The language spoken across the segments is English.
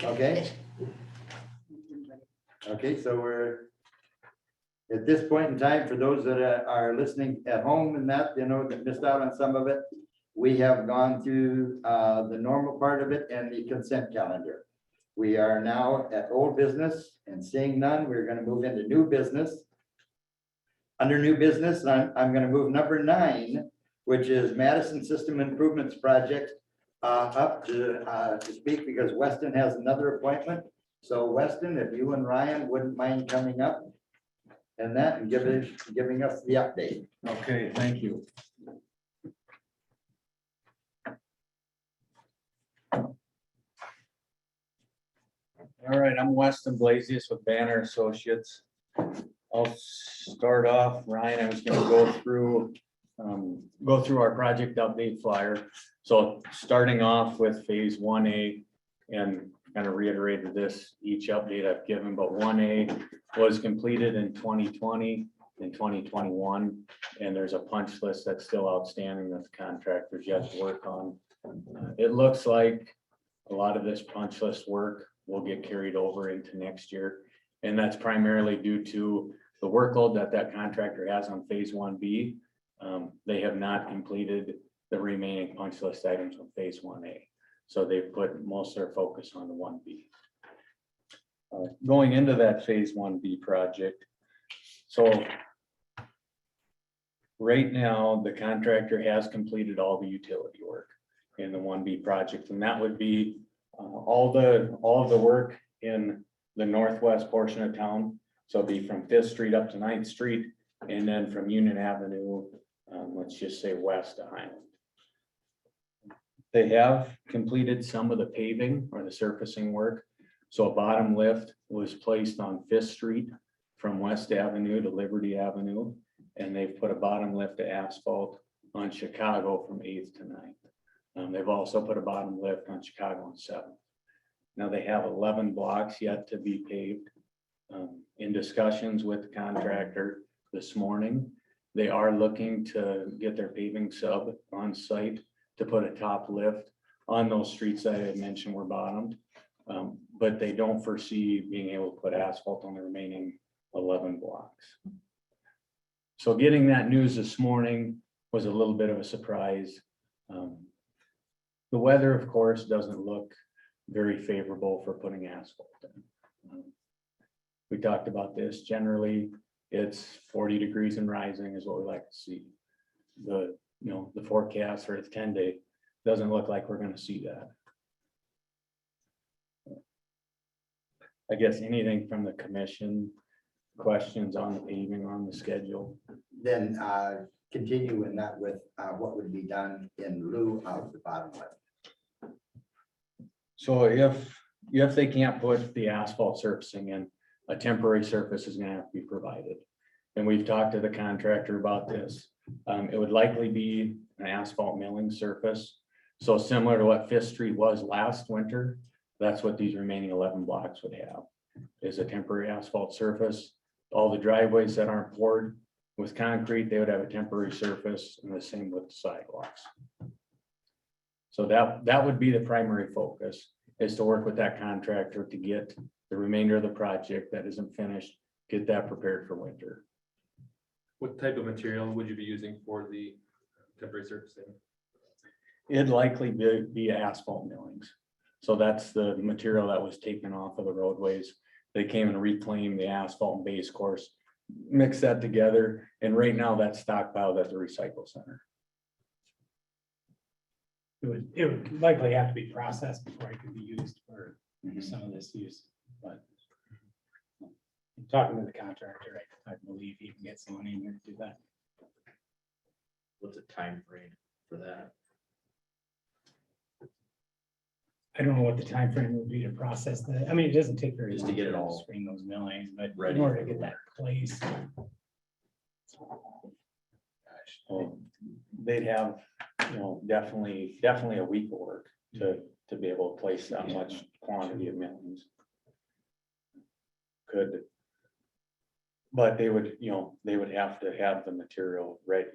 Okay. Okay, so we're at this point in time, for those that are listening at home and that, that missed out on some of it, we have gone through the normal part of it and the consent calendar. We are now at old business, and seeing none, we're going to move into new business. Under new business, I'm going to move number 9, which is Madison System Improvements Project, up to speak because Weston has another appointment. So Weston, if you and Ryan wouldn't mind coming up and that and giving us the update. Okay, thank you. All right, I'm Weston Blasius with Banner Associates. I'll start off, Ryan, I was gonna go through our project update flyer. So starting off with phase 1A, and kind of reiterated this, each update I've given, but 1A was completed in 2020 and 2021. And there's a punch list that's still outstanding that the contractors yet to work on. It looks like a lot of this punch list work will get carried over into next year. And that's primarily due to the workload that contractor has on phase 1B. They have not completed the remaining punch list items on phase 1A. So they've put most of their focus on the 1B. Going into that phase 1B project. So right now, the contractor has completed all the utility work in the 1B project, and that would be all of the work in the northwest portion of town. So it'd be from 5th Street up to 9th Street, and then from Union Avenue, let's just say west to Highland. They have completed some of the paving or the surfacing work. So a bottom lift was placed on 5th Street from West Avenue to Liberty Avenue. And they've put a bottom lift to asphalt on Chicago from 8th to 9th. They've also put a bottom lift on Chicago on 7th. Now they have 11 blocks yet to be paved. In discussions with the contractor this morning, they are looking to get their paving sub on site to put a top lift on those streets that I had mentioned were bottomed. But they don't foresee being able to put asphalt on the remaining 11 blocks. So getting that news this morning was a little bit of a surprise. The weather, of course, doesn't look very favorable for putting asphalt in. We talked about this. Generally, it's 40 degrees and rising is what we like to see. The forecast for its 10-day doesn't look like we're going to see that. I guess anything from the commission, questions on the paving, on the schedule? Then continue in that with what would be done in lieu of the bottom lift. So if they can't put the asphalt surfacing in, a temporary surface is going to have to be provided. And we've talked to the contractor about this. It would likely be an asphalt milling surface. So similar to what 5th Street was last winter, that's what these remaining 11 blocks would have, is a temporary asphalt surface. All the driveways that aren't poured with concrete, they would have a temporary surface, and the same with the sidewalks. So that would be the primary focus, is to work with that contractor to get the remainder of the project that isn't finished, get that prepared for winter. What type of material would you be using for the temporary surfacing? It'd likely be asphalt millings. So that's the material that was taken off of the roadways. They came and reclaimed the asphalt and base course, mix that together, and right now that's stockpiled at the recycle center. It would likely have to be processed before it could be used for some of this use, but talking to the contractor, I believe he can get someone in here to do that. What's a time frame for that? I don't know what the time frame would be to process that. I mean, it doesn't take very Just long to get it all screen those millings, but ready in order to for get that placed. So they'd have, definitely a week of work to be able to place that much quantity of millings. But they would have to have the material ready.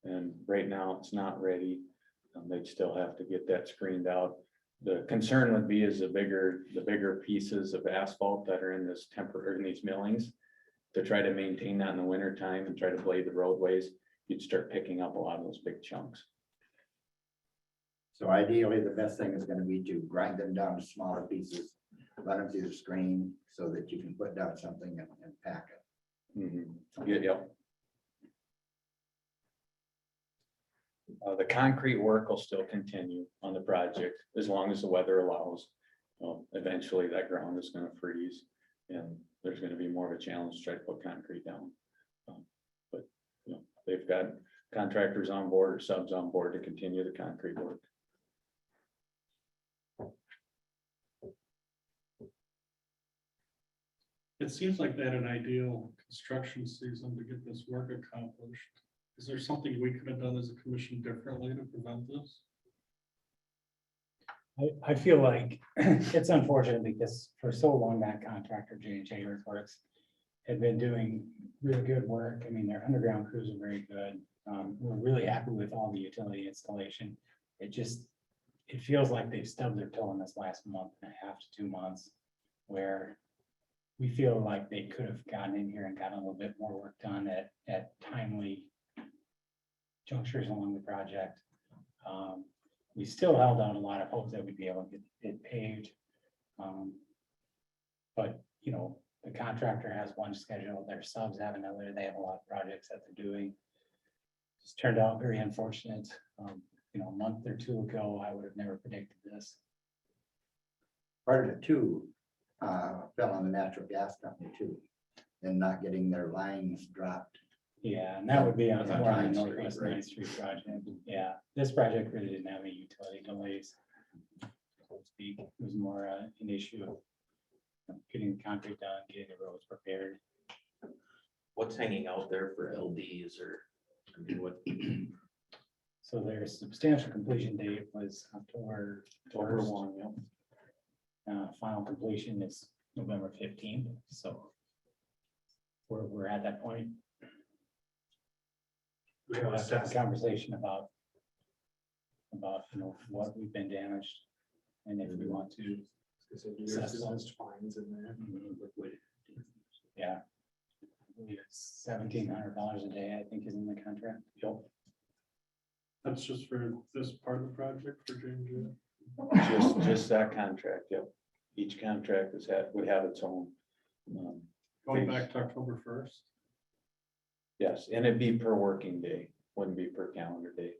And right now it's not ready. They'd still have to get that screened out. The concern would be is the bigger pieces of asphalt that are in this temporary, in these millings. To try to maintain that in the winter time and try to blade the roadways, you'd start picking up a lot of those big chunks. So ideally, the best thing is gonna be to grind them down to smaller pieces, run them through the screen so that you can put down something and pack it. Yeah. The concrete work will still continue on the project as long as the weather allows. Eventually that ground is gonna freeze and there's gonna be more of a challenge to try to put concrete down. But, you know, they've got contractors on board or subs on board to continue the concrete work. It seems like they had an ideal construction season to get this work accomplished. Is there something we could have done as a commission differently to prevent this? I feel like it's unfortunate because for so long that contractor, J&J Earthworks, had been doing really good work. I mean, their underground crews are very good. We're really happy with all the utility installation. It feels like they've stubbed their toe in this last month and a half to 2 months, where we feel like they could have gotten in here and gotten a little bit more work done at timely junctures along the project. We still held out a lot of hope that we'd be able to get it paved. But, you know, the contractor has one schedule, their subs have another, they have a lot of projects that they're doing. Just turned out very unfortunate. You know, a month or two ago, I would have never predicted this. Part of it too, fell on the natural gas company too, and not getting their lines dropped. Yeah, and that would be on Yeah, more on the Ninth Street, Northwest right. Ninth Street project. Yeah, this project really didn't have any utility delays. So to speak, it was more an issue of getting concrete done, getting the roads prepared. What's hanging out there for LDs or, I mean, what, So their substantial completion date was October 1, yeah. Final completion is November 15th, so we're at that point. We'll have to have a conversation about, you know, what we've been damaged and if we want to. assess those. Mhm. Yeah. I believe it's $1,700 a day, I think is in the contract. Yep. That's just for this part of the project for J&J. Just that contract, yep. Each contract would have its own. Going back to October 1st. Yes, and it'd be per working day, wouldn't be per calendar day.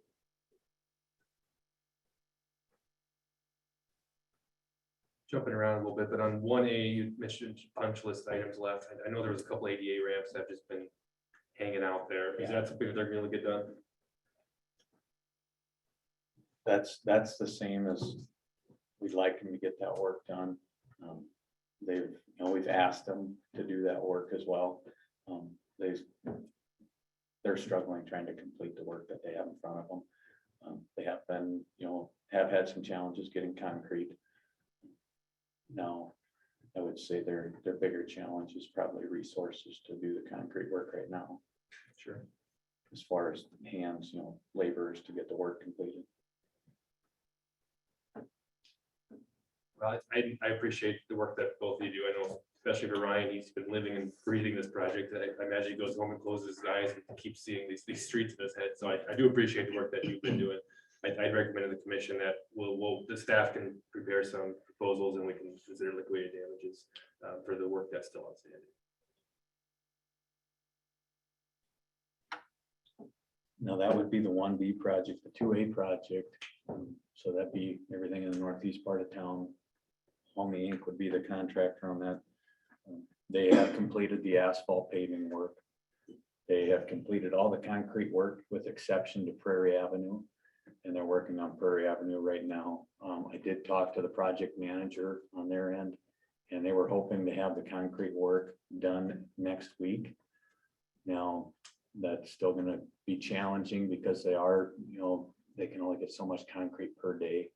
Jumping around a little bit, but on 1A, you mentioned punch list items left. I know there was a couple ADA ramps that have just been hanging out there. Is that something that they're gonna get done? That's the same as we'd like them to get that work done. They've, you know, we've asked them to do that work as well. They're struggling trying to complete the work that they have in front of them. They have been, you know, have had some challenges getting concrete. Now, I would say their bigger challenge is probably resources to do the concrete work right now. Sure. As far as hands, you know, laborers to get the work completed. Well, I appreciate the work that both of you do. I know, especially for Ryan, he's been living and breathing this project. I imagine he goes home and closes his eyes and keeps seeing these streets in his head. So I do appreciate the work that you've been doing. I'd recommend to the commission that the staff can prepare some proposals and we can consider liquidated damages for the work that's still outstanding. Now, that would be the 1B project, the 2A project. So that'd be everything in the northeast part of town. Homey Inc. would be the contractor on that. They have completed the asphalt paving work. They have completed all the concrete work with exception to Prairie Avenue. And they're working on Prairie Avenue right now. I did talk to the project manager on their end, and they were hoping to have the concrete work done next week. Now, that's still gonna be challenging because they are, you know, they can only get so much concrete per day.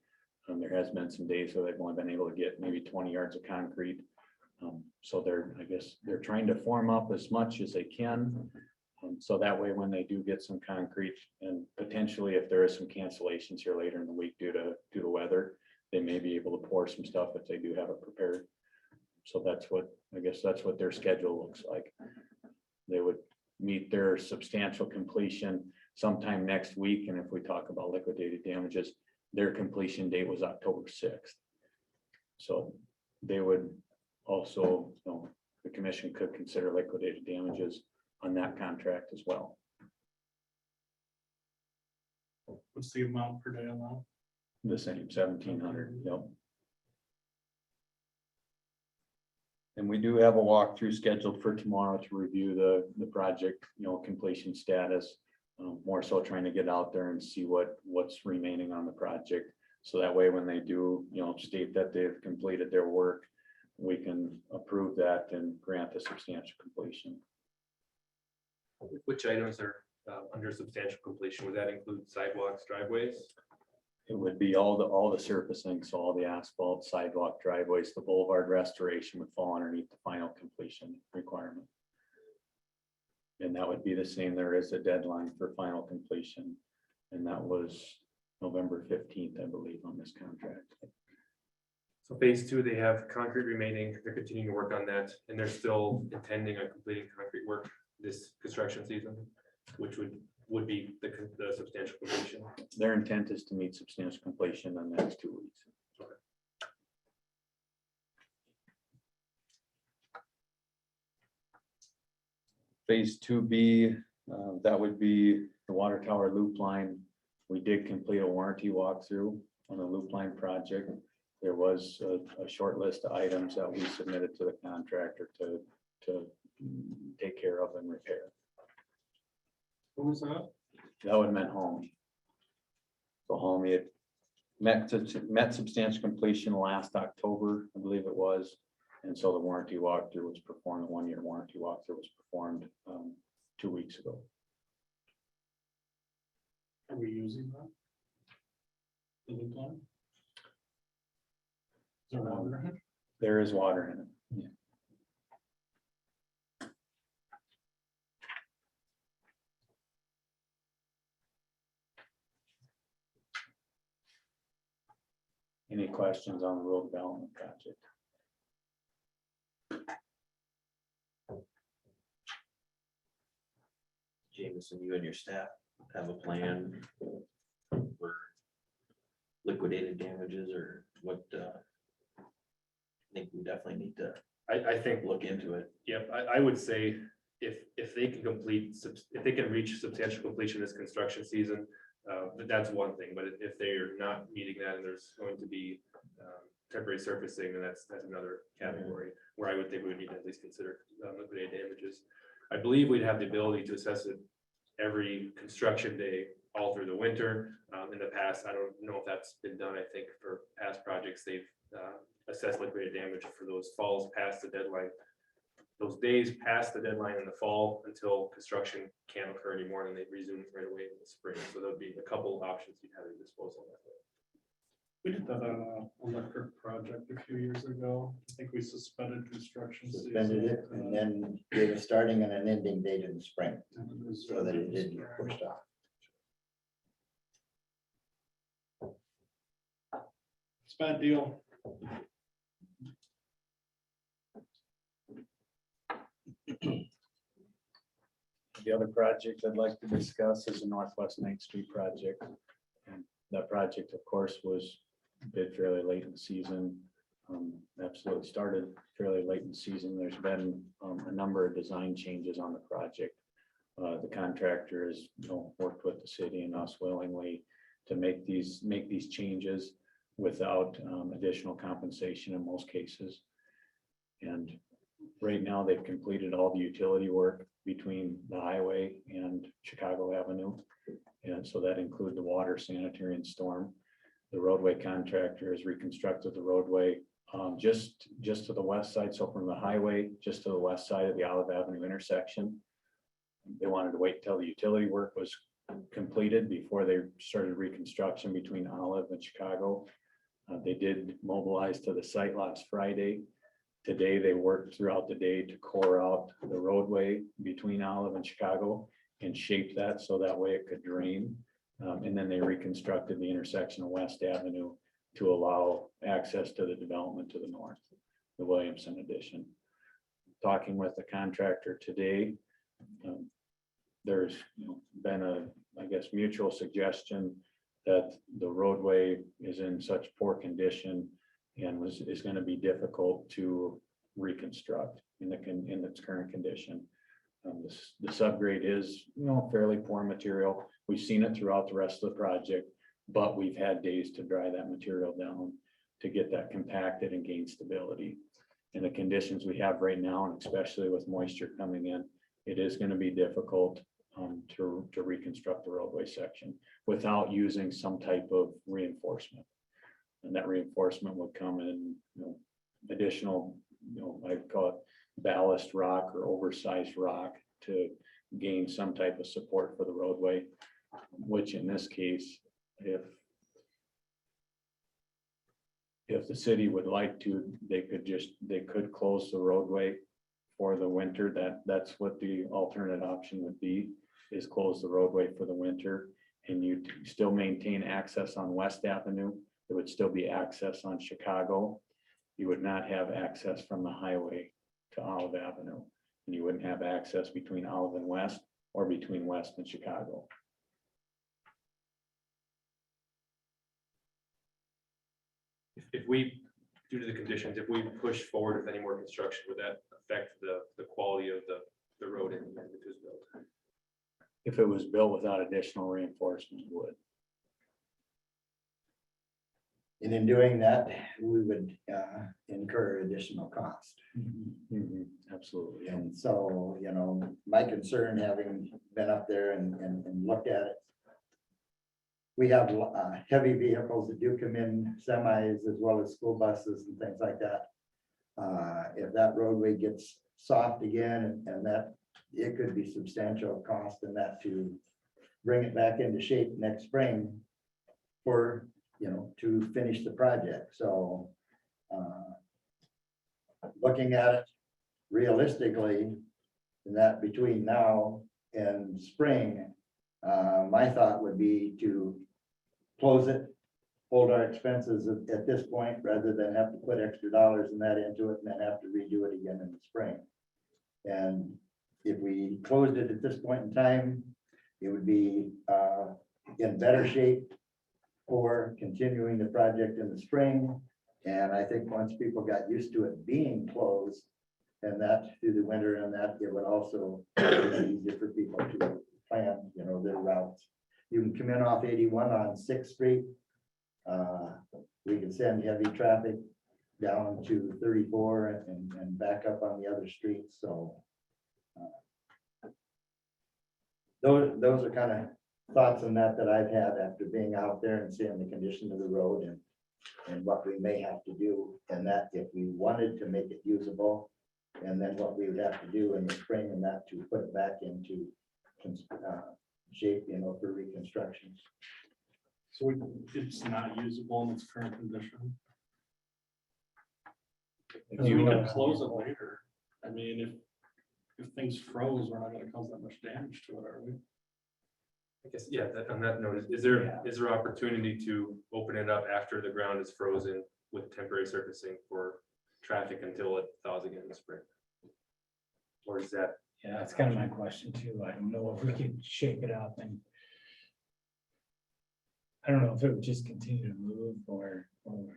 There has been some days where they've only been able to get maybe 20 yards of concrete. So I guess they're trying to form up as much as they can. So that way, when they do get some concrete and potentially if there is some cancellations here later in the week due to weather, they may be able to pour some stuff if they do have it prepared. So that's what, I guess that's what their schedule looks like. They would meet their substantial completion sometime next week, and if we talk about liquidated damages, their completion date was October 6th. So they would also, the commission could consider liquidated damages on that contract as well. What's the amount per day on that? The same, 1,700, yep. And we do have a walkthrough scheduled for tomorrow to review the project, completion status. More so trying to get out there and see what's remaining on the project. So that way, when they do, state that they've completed their work, we can approve that and grant the substantial completion. Which items are under substantial completion? Would that include sidewalks, driveways? It would be all the surfacing, so all the asphalt, sidewalk, driveways, the boulevard restoration would fall underneath the final completion requirement. And that would be the same. There is a deadline for final completion, and that was November 15th, I believe, on this contract. So phase 2, they have concrete remaining. They're continuing to work on that, and they're still intending on completing concrete work this construction season, which would be the substantial completion. Their intent is to meet substantial completion in the next 2 weeks. Phase 2B, that would be the water tower loop line. We did complete a warranty walkthrough on the loop line project. There was a short list of items that we submitted to the contractor to take care of and repair. What was that? That would have meant home. So home, it met substantial completion last October, I believe it was. And so the warranty walkthrough was performed, the 1-year warranty walkthrough was performed 2 weeks ago. Are we using that? The loop line? Is there water in it? There is water in it. Yeah. Any questions on the road development project? Jameson, you and your staff have a plan for liquidated damages or what? I think we definitely need to I think, look into it. yep, I would say if they can if they can reach substantial completion this construction season, that's one thing, but if they're not meeting that and there's going to be temporary surfacing, then that's another category where I would think we would need to at least consider liquidated damages. I believe we'd have the ability to assess it every construction day all through the winter. In the past, I don't know if that's been done. I think for past projects, they've assessed liquidated damage for those falls past the deadline. Those days past the deadline in the fall until construction can't occur anymore, and they resume right away in the spring. So there'll be a couple of options you'd have at your disposal. We did that on an electric project a few years ago. I think we suspended construction. Suspended it and then gave a starting and an ending date in the spring so that it didn't get pushed off. It's a bad deal. The other project I'd like to discuss is the Northwest Ninth Street project. And that project, of course, was bid fairly late in the season. Absolutely started fairly late in the season. There's been a number of design changes on the project. The contractor has, worked with the city and us willingly to make these changes without additional compensation in most cases. And right now, they've completed all the utility work between the highway and Chicago Avenue. And so that include the water, sanitary, and storm. The roadway contractor has reconstructed the roadway just to the west side. So from the highway, just to the west side of the Olive Avenue intersection. They wanted to wait till the utility work was completed before they started reconstruction between Olive and Chicago. They did mobilize to the site last Friday. Today, they worked throughout the day to core out the roadway between Olive and Chicago and shape that so that way it could drain. And then they reconstructed the intersection of West Avenue to allow access to the development to the north, the Williamson addition. Talking with the contractor today, there's been a, I guess, mutual suggestion that the roadway is in such poor condition and is going to be difficult to reconstruct in its current condition. The subgrade is, fairly poor material. We've seen it throughout the rest of the project, but we've had days to dry that material down to get that compacted and gain stability. In the conditions we have right now, and especially with moisture coming in, it is going to be difficult to reconstruct the roadway section without using some type of reinforcement. And that reinforcement would come in, additional, I call it ballast rock or oversized rock to gain some type of support for the roadway, which in this case, if the city would like to, they could close the roadway for the winter. That's what the alternate option would be, is close the roadway for the winter, and you still maintain access on West Avenue. There would still be access on Chicago. You would not have access from the highway to Olive Avenue, and you wouldn't have access between Olive and West or between West and Chicago. If we, due to the conditions, if we push forward with any more construction, would that affect the quality of the road in the built? If it was built without additional reinforcement, it would. And in doing that, we would incur additional cost. Absolutely. And so, my concern, having been up there and looked at it, we have heavy vehicles that do come in, semis as well as school buses and things like that. If that roadway gets soft again, and that it could be substantial cost in that to bring it back into shape next spring for, to finish the project. So looking at it realistically, in that between now and spring, my thought would be to close it, hold our expenses at this point, rather than have to put extra dollars in that into it and then have to redo it again in the spring. And if we closed it at this point in time, it would be in better shape for continuing the project in the spring. And I think once people got used to it being closed and that through the winter and that, it would also be easier for people to plan, their routes. You can come in off 81 on 6th Street. We can send heavy traffic down to 34 and back up on the other streets. So those are kind of thoughts on that I've had after being out there and seeing the condition of the road and what we may have to do, and that if we wanted to make it usable, and then what we would have to do in the spring and that to put it back into shape, for reconstruction. So it's not usable in its current condition. If We you, can close it later. I mean, if things froze, we're not gonna cause that much damage to it, are we? I guess, yeah, on that note, is there opportunity to open it up after the ground is frozen with temporary surfacing for traffic until it thaws again in the spring? Or is that? Yeah, that's kind of my question too. I don't know if we could shake it up, and I don't know if it would just continue to move or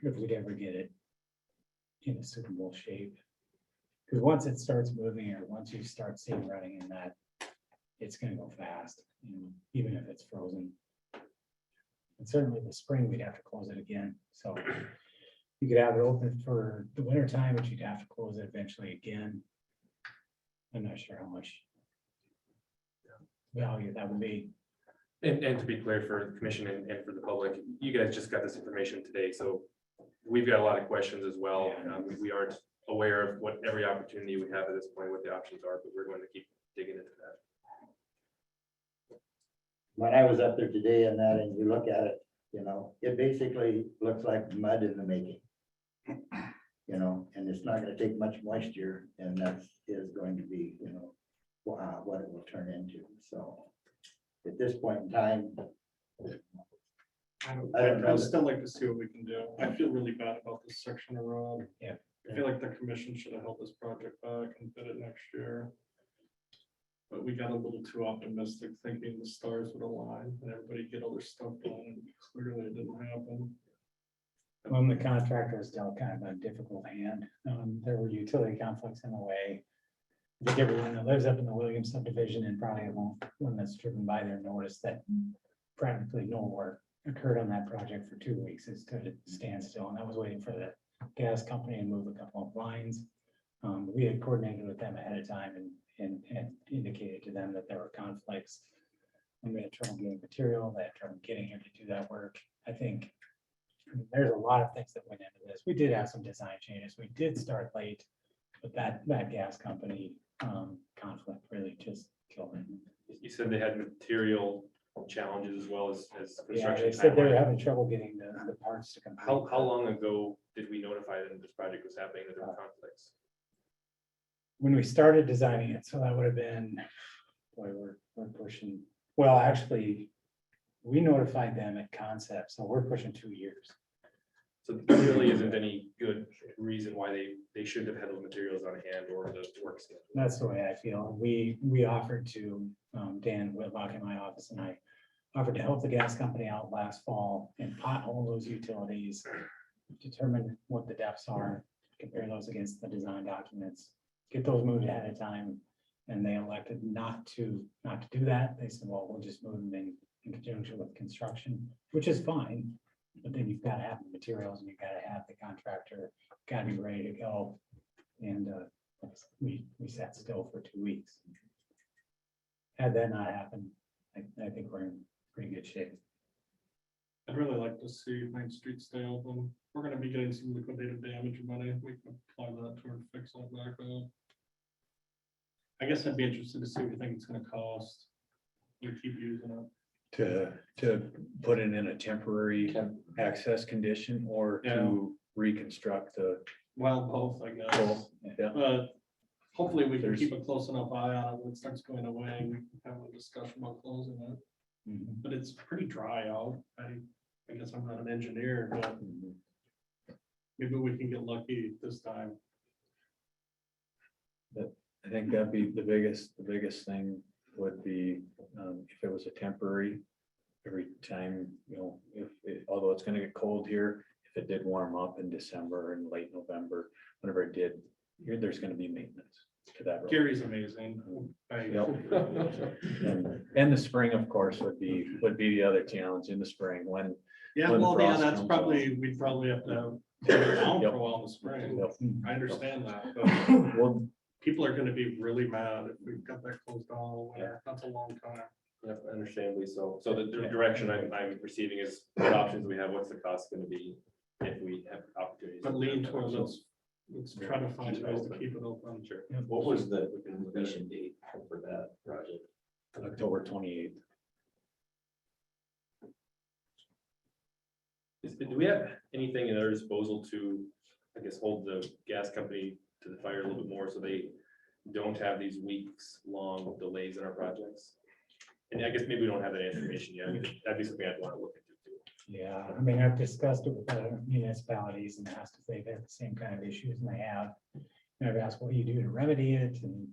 if we'd ever get it in a suitable shape. Because once it starts moving, or once you start seeing running in that, it's gonna go fast, even if it's frozen. And certainly the spring, we'd have to close it again. So you could have it open for the winter time, but you'd have to close it eventually again. I'm not sure how much value that would be. And to be clear for the commission and for the public, you guys just got this information today, so we've got a lot of questions as well. We aren't aware of what every opportunity we have at this point, what the options are, but we're going to keep digging into that. When I was up there today and that, and you look at it, it basically looks like mud in the making. And it's not gonna take much moisture, and that is going to be, what it will turn into. So at this point in time, don't know. I'd still like to see what we can do. I feel really bad about this section of road. Yeah. I feel like the commission should have held this project back and bid it next year. But we got a little too optimistic, thinking the stars would align and everybody get all their stuff done, and clearly it didn't happen. When the contractor was dealt kind of a difficult hand, there were utility conflicts in the way. I think everyone that lives up in the Williams subdivision and probably one that's driven by there noticed that practically no work occurred on that project for 2 weeks. It stood at standstill, and I was waiting for the gas company to move a couple of lines. We had coordinated with them ahead of time and indicated to them that there were conflicts. And we had trouble getting material, they had trouble getting here to do that work. I think there's a lot of things that went into this. We did have some design changes. We did start late, but that gas company conflict really just killed it. You said they had material challenges as well as Yeah, construction they said they were timeline. having trouble getting the parts to complete. How long ago did we notify them this project was happening, that there were conflicts? When we started designing it, so that would have been, boy, we're pushing, well, actually, we notified them at concept, so we're pushing 2 years. So there really isn't any good reason why they shouldn't have had those materials on hand or the work schedule. That's the way I feel. We offered to, Dan Whitlock in my office and I offered to help the gas company out last fall and pothole those utilities, determine what the depths are, compare those against the design documents, get those moved ahead of time. And they elected not to do that. They said, well, we'll just move them in conjunction with construction, which is fine. But then you've got to have the materials and you've got to have the contractor, got to be ready to go. And we sat still for 2 weeks. Had that not happened, I think we're in pretty good shape. I'd really like to see Main Street stay open. We're gonna be getting some liquidated damage money. We can apply that toward fix all back up. I guess I'd be interested to see what you think it's gonna cost. We keep using it. To put it in a temporary access condition or Yeah. to reconstruct the Well, both, I guess. whole, yeah. But hopefully we can There's- keep a close enough eye on it when it starts going away. We can have a discussion about closing it. Mhm. But it's pretty dry out. I guess I'm not an engineer, but maybe we can get lucky this time. I think that'd be the biggest thing would be, if it was a temporary, every time, although it's gonna get cold here, if it did warm up in December and late November, whenever it did, there's gonna be maintenance to that road. Gary's amazing. And the spring, of course, would be the other challenge in the spring when. Yeah, when the well, yeah, frost that's comes probably, we'd probably have to take it down for Yep. a while in the spring. Yep. I understand that, but Well, people are gonna be really mad if we've got that closed down all winter. That's a long time. Yep, understandably so. So the direction I'm perceiving is what options we have, what's the cost gonna be if we have opportunities. But lean towards let's try to find ways to keep it open. Sure. What was the completion date for that project? October 28th. Do we have anything at our disposal to, I guess, hold the gas company to the fire a little bit more so they don't have these weeks-long delays in our projects? And I guess maybe we don't have that information yet. I mean, that'd be something I'd want to look into too. Yeah, I mean, I've discussed it with the municipalities and asked if they've had the same kind of issues and they have. And I've asked what do you do to remedy it, and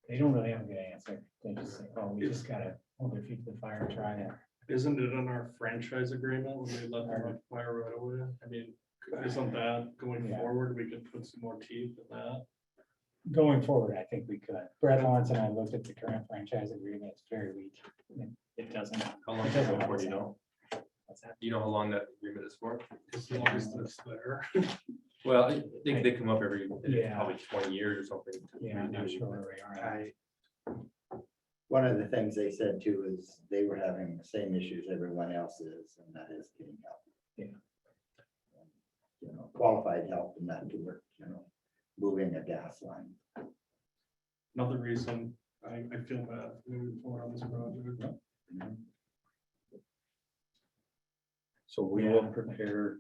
they don't really have a good answer. They just say, oh, we just gotta hold their feet to the fire and try to. Isn't it in our franchise agreement when they let them fire right away? I mean, isn't that going Yeah. forward? We could put some more teeth in that. Going forward, I think we could. Brad Lawrence and I looked at the current franchise agreement. It's very weak. It doesn't. How long is it for, do you know? What's that? Do you know how long that agreement is for? As long as it's there. Well, I think they come up every, Yeah. probably 20 years or something. Yeah, I'm not sure where we are. at. One of the things they said too is they were having the same issues everyone else is, and that is getting help. Yeah. Qualified help and that to work, moving a gas line. Another reason I feel bad moving forward on this project. So we will prepare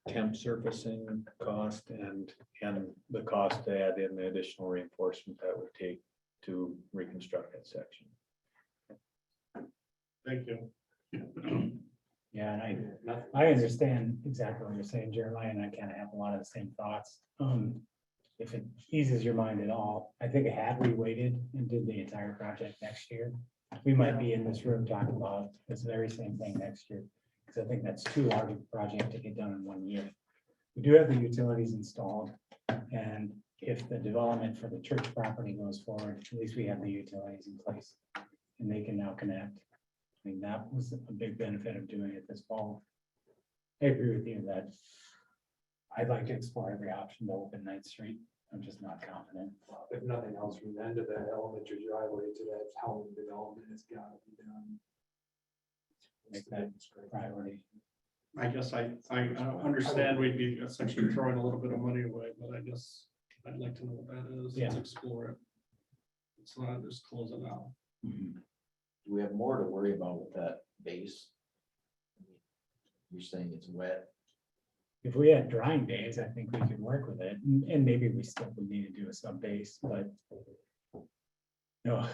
temp surfacing cost and the cost to add in the additional reinforcement that would take to reconstruct that section. Thank you. Yeah, Yeah, and Nothing. I understand exactly what you're saying, Jeremiah, and I kind of have a lot of the same thoughts. If it eases your mind at all, I think had we waited and did the entire project next year, we might be in this room talking about this very same thing next year. Because I think that's too large a project to get done in 1 year. We do have the utilities installed, and if the development for the church property goes forward, at least we have the utilities in place. And they can now connect. I mean, that was a big benefit of doing it this fall. I agree with you that I'd like to explore every option to open 9th Street. I'm just not confident. If nothing else, from the end of that elementary driveway to that housing development has got to be done. Make that priority. I guess I understand we'd be essentially throwing a little bit of money away, but I guess I'd like to know what that is. Let's Yeah. explore it. It's not just close it out. Mhm. Do we have more to worry about with that base? You're saying it's wet. If we had drying days, I think we could work with it, and maybe we still would need to do a sub base, but. No,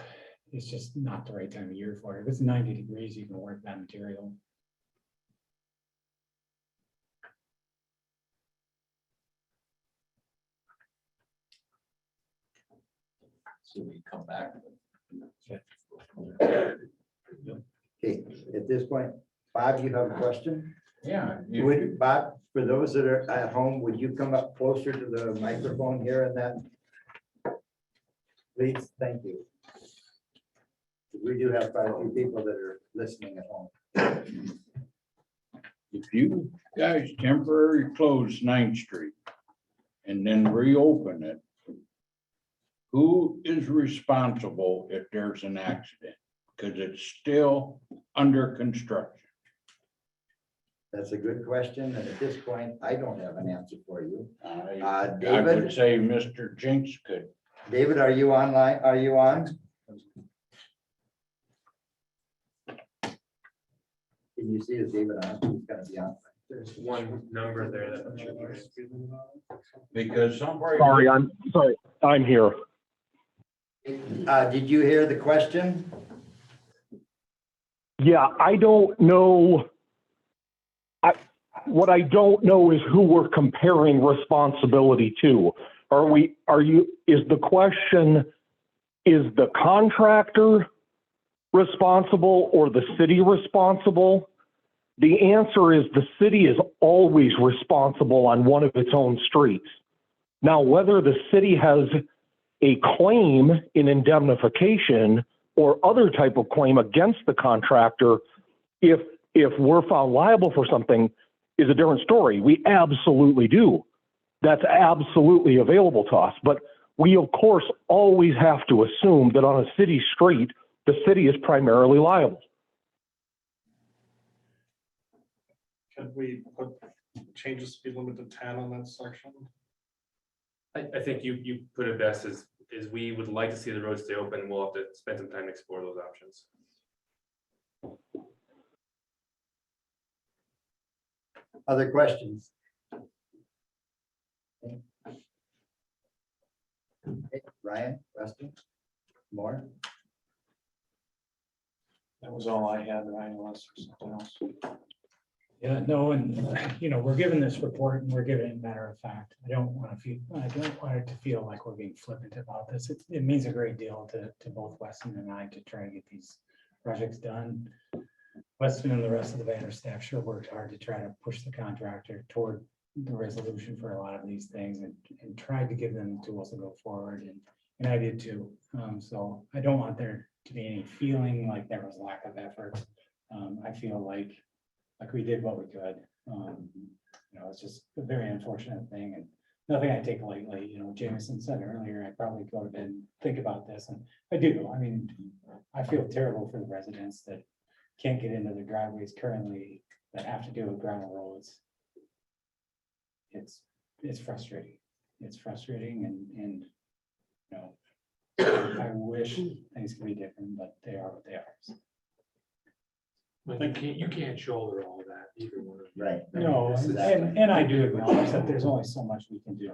it's just not the right time of year for it. If it's 90 degrees, you can work that material. So we come back. Okay, at this point, Bob, you have a question? Yeah. Would, Bob, for those that are at home, would you come up closer to the microphone here and that? Please, thank you. We do have quite a few people that are listening at home. If you guys temporarily close 9th Street and then reopen it, who is responsible if there's an accident? Because it's still under construction. That's a good question, and at this point, I don't have an answer for you. I David? would say Mr. Jinks could. David, are you online? Are you on? Can you see is David on? He's gonna be on. There's one number there that I'm sure there's. Because somebody. Sorry, I'm here. Did you hear the question? Yeah, I don't know. What I don't know is who we're comparing responsibility to. Is the question, is the contractor responsible or the city responsible? The answer is the city is always responsible on one of its own streets. Now, whether the city has a claim in indemnification or other type of claim against the contractor, if we're found liable for something, is a different story. We absolutely do. That's absolutely available to us. But we, of course, always have to assume that on a city street, the city is primarily liable. Could we change the speed limit to 10 on that section? I think you put it best is we would like to see the road stay open. We'll have to spend some time to explore those options. Other questions? Okay, Ryan, Rustin, more? That was all I had, Ryan, unless there's something else. Yeah, no, and we're given this report and we're giving it matter of fact. I don't want it to feel like we're being flippant about this. It means a great deal to both Weston and I to try to get these projects done. Weston and the rest of the Banner staff sure worked hard to try to push the contractor toward the resolution for a lot of these things and tried to give them the tools to go forward. And I did too. So I don't want there to be any feeling like there was lack of effort. I feel like we did what we could. It's just a very unfortunate thing and nothing I take lightly. Jameson said earlier, I probably go to bed and think about this, and I do. I mean, I feel terrible for the residents that can't get into their driveways currently, that have to do with gravel roads. It's frustrating. It's frustrating and I wish things could be different, but they are what they are. But you can't shoulder all of that, either one of them. Right. No, and I do acknowledge that there's only so much we can do.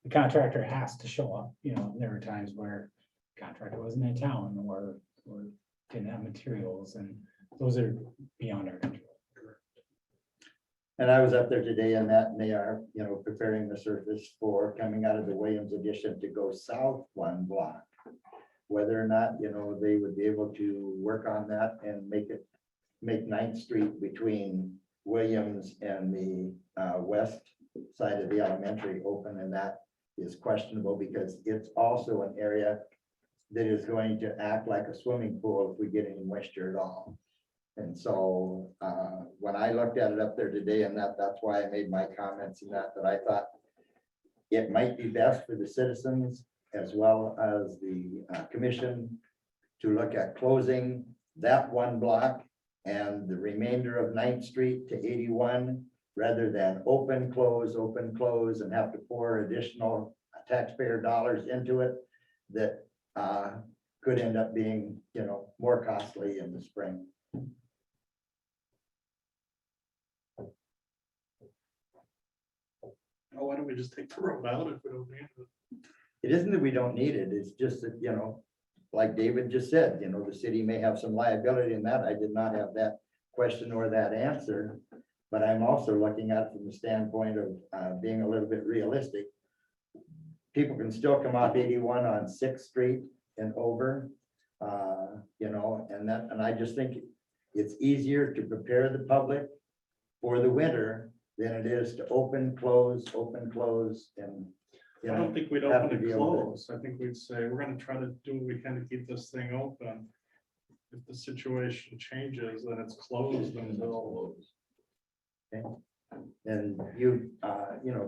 The contractor has to show up, there were times where contractor wasn't in town or didn't have materials and those are beyond our control. And I was up there today and they are, preparing the surface for coming out of the Williams addition to go south one block. Whether or not, they would be able to work on that and make 9th Street between Williams and the west side of the elementary open, and that is questionable because it's also an area that is going to act like a swimming pool if we get any moisture at all. And so when I looked at it up there today, and that's why I made my comments in that I thought it might be best for the citizens as well as the commission to look at closing that one block and the remainder of 9th Street to 81, rather than open, close, and have to pour additional taxpayer dollars into it that could end up being, more costly in the spring. Oh, why don't we just take the road out if we don't need it? It isn't that we don't need it, it's just that, like David just said, the city may have some liability in that. I did not have that question or that answer. But I'm also looking at it from the standpoint of being a little bit realistic. People can still come off 81 on 6th Street and over, and I just think it's easier to prepare the public for the winter than it is to open, close, and, I don't think we'd have open to it deal with it. close. I think we'd say, we're gonna try to do what we can to keep this thing open. If the situation changes, then it's closed until. And you,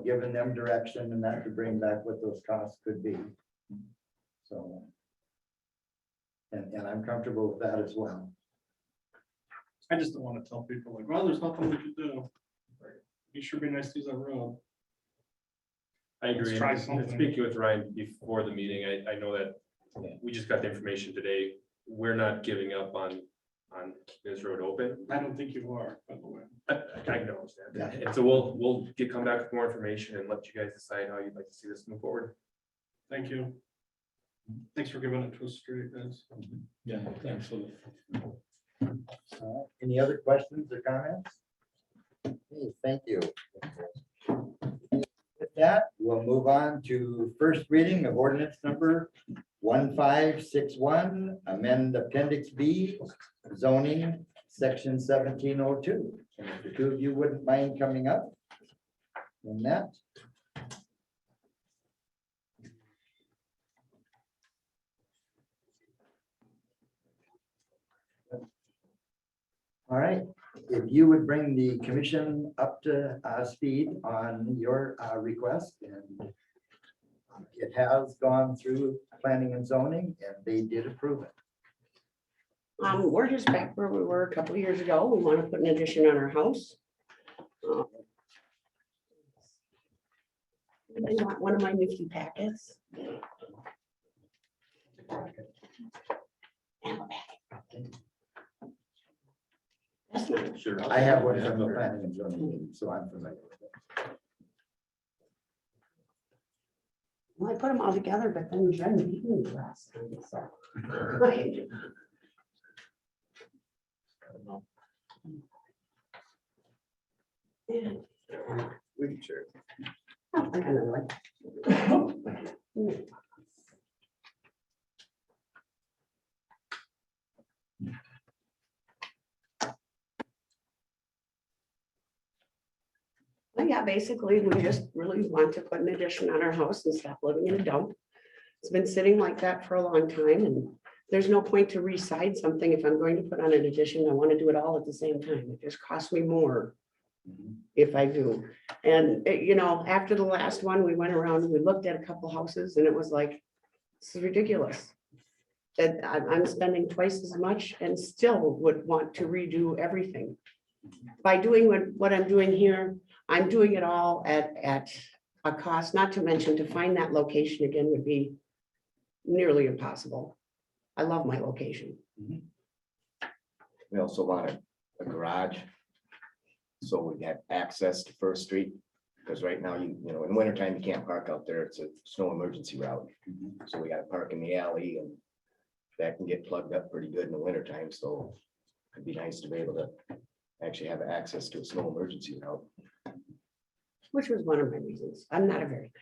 giving them direction and that to bring back what those costs could be. So. And I'm comfortable with that as well. I just don't wanna tell people like, well, there's nothing we can do. You sure be nice to use that road. I agree. Let's try And something. speaking with Ryan before the meeting, I know that we just got the information today. We're not giving up on this road open. I don't think you are, by the way. I know that. Yeah. And so we'll come back with more information and let you guys decide how you'd like to see this move forward. Thank you. Thanks for giving it to us straight, guys. Yeah, absolutely. Any other questions or comments? Okay, thank you. With that, we'll move on to first reading of ordinance number 1561, amend appendix B, zoning, section 1702. And if the two of you wouldn't mind coming up. And that. All right, if you would bring the commission up to speed on your request, and it has gone through planning and zoning, and they did approve it. We're just back where we were a couple of years ago. We want to put an addition on our house. I got one of my nifty packets. That's not, Sure. I have one from the planning and zoning, so I'm familiar with it. well, I put them all together, but then Jen beat me last time, so. Yeah. We can share. I kind of like. Well, yeah, basically, we just really want to put an addition on our house and stop living in a dump. It's been sitting like that for a long time, and there's no point to reside something if I'm going to put on an addition. I want to do it all at the same time. It just costs me more if I do. And, after the last one, we went around and we looked at a couple houses, and it was like, this is ridiculous. That I'm spending twice as much and still would want to redo everything. By doing what I'm doing here, I'm doing it all at a cost, not to mention to find that location again would be nearly impossible. I love my location. We also want a garage. So we have access to First Street, because right now, in the wintertime, you can't park out there. It's a snow emergency route. So we gotta park in the alley, and that can get plugged up pretty good in the wintertime, so It'd be nice to be able to actually have access to a snow emergency route. Which was one of my reasons. I'm not a very good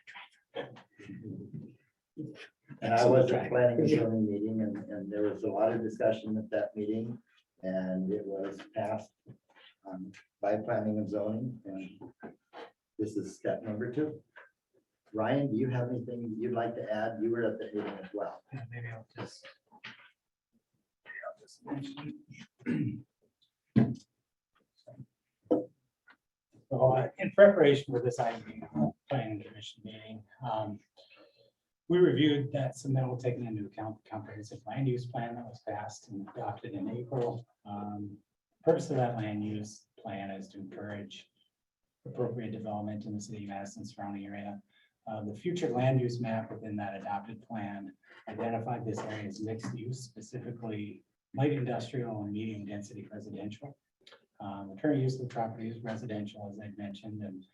driver. And I was at planning and zoning meeting and there was a lot of discussion at that meeting. And it was passed by planning and zoning. And this is step number 2. Ryan, do you have anything you'd like to add? You were at the meeting as well. Yeah, maybe I'll just. mention. So, in preparation for this item, planning commission meeting, we reviewed that submittal taking into account the comprehensive land use plan that was passed and adopted in April. Purpose of that land use plan is to encourage appropriate development in the city of Madison surrounding area. The future land use map within that adopted plan identified this area as mixed use, specifically light industrial and medium density residential. The current use of the property is residential, as I mentioned, and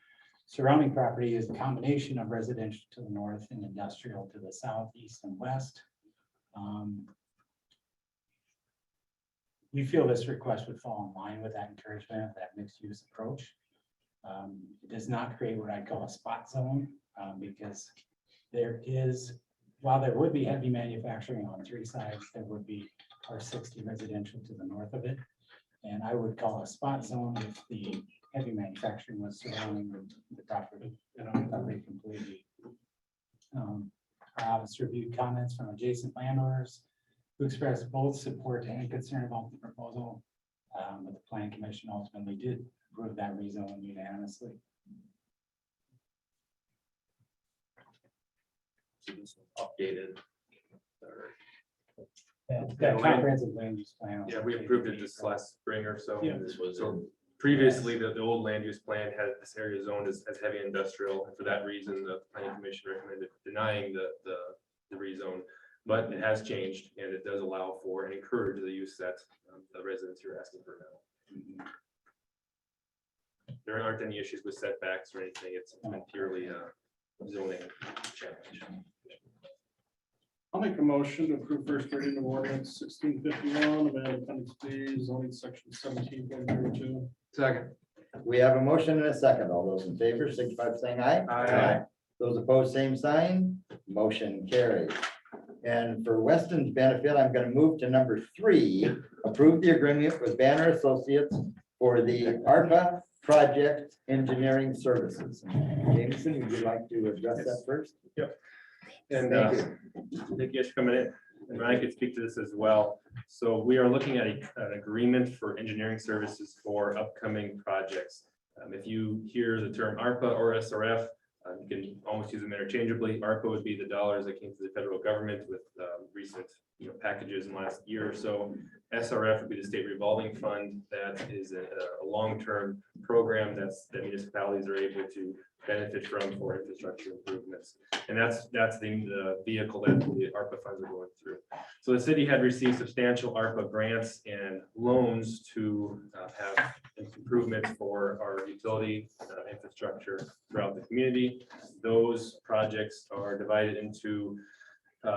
surrounding property is a combination of residential to the north and industrial to the south, east, and west. We feel this request would fall in line with that encouragement of that mixed use approach. It does not create what I call a spot zone, because there is, while there would be heavy manufacturing on 3 sides, there would be R60 residential to the north of it. And I would call a spot zone if the heavy manufacturing was surrounding the property, property completely. Our office reviewed comments from adjacent landowners who expressed both support and concern about the proposal. But the planning commission ultimately did approve that rezone unanimously. So this was updated. or- That comprehensive land use plan. Yeah, we approved it this last spring or so. Yeah. This was, So previously, the old land use plan had this area zoned as heavy industrial, and for that reason, the planning commission recommended denying the rezone. But it has changed, and it does allow for and encourage the use that the residents are asking for now. There aren't any issues with setbacks or anything. It's been purely zoning challenge. I'll make a motion to approve first reading of ordinance 1651, amendment appendix D, zoning section 17.02. Second. We have a motion and a second. All those in favor, signify by saying aye. Aye. Those opposed, same sign. Motion carries. And for Weston's benefit, I'm going to move to number 3, approve the agreement with Banner Associates for the ARPA project engineering services. Jameson, would you like to address that first? And Thank you. Nick Gish coming in, and Ryan could speak to this as well. So we are looking at an agreement for engineering services for upcoming projects. If you hear the term ARPA or SRF, you can almost use them interchangeably. ARPA would be the dollars that came to the federal government with recent packages in the last year or so. SRF would be the state revolving fund. That is a long-term program that municipalities are able to benefit from for infrastructure improvements. And that's the vehicle that the ARPA funds are going through. So the city had received substantial ARPA grants and loans to have improvements for our utility infrastructure throughout the community. Those projects are divided into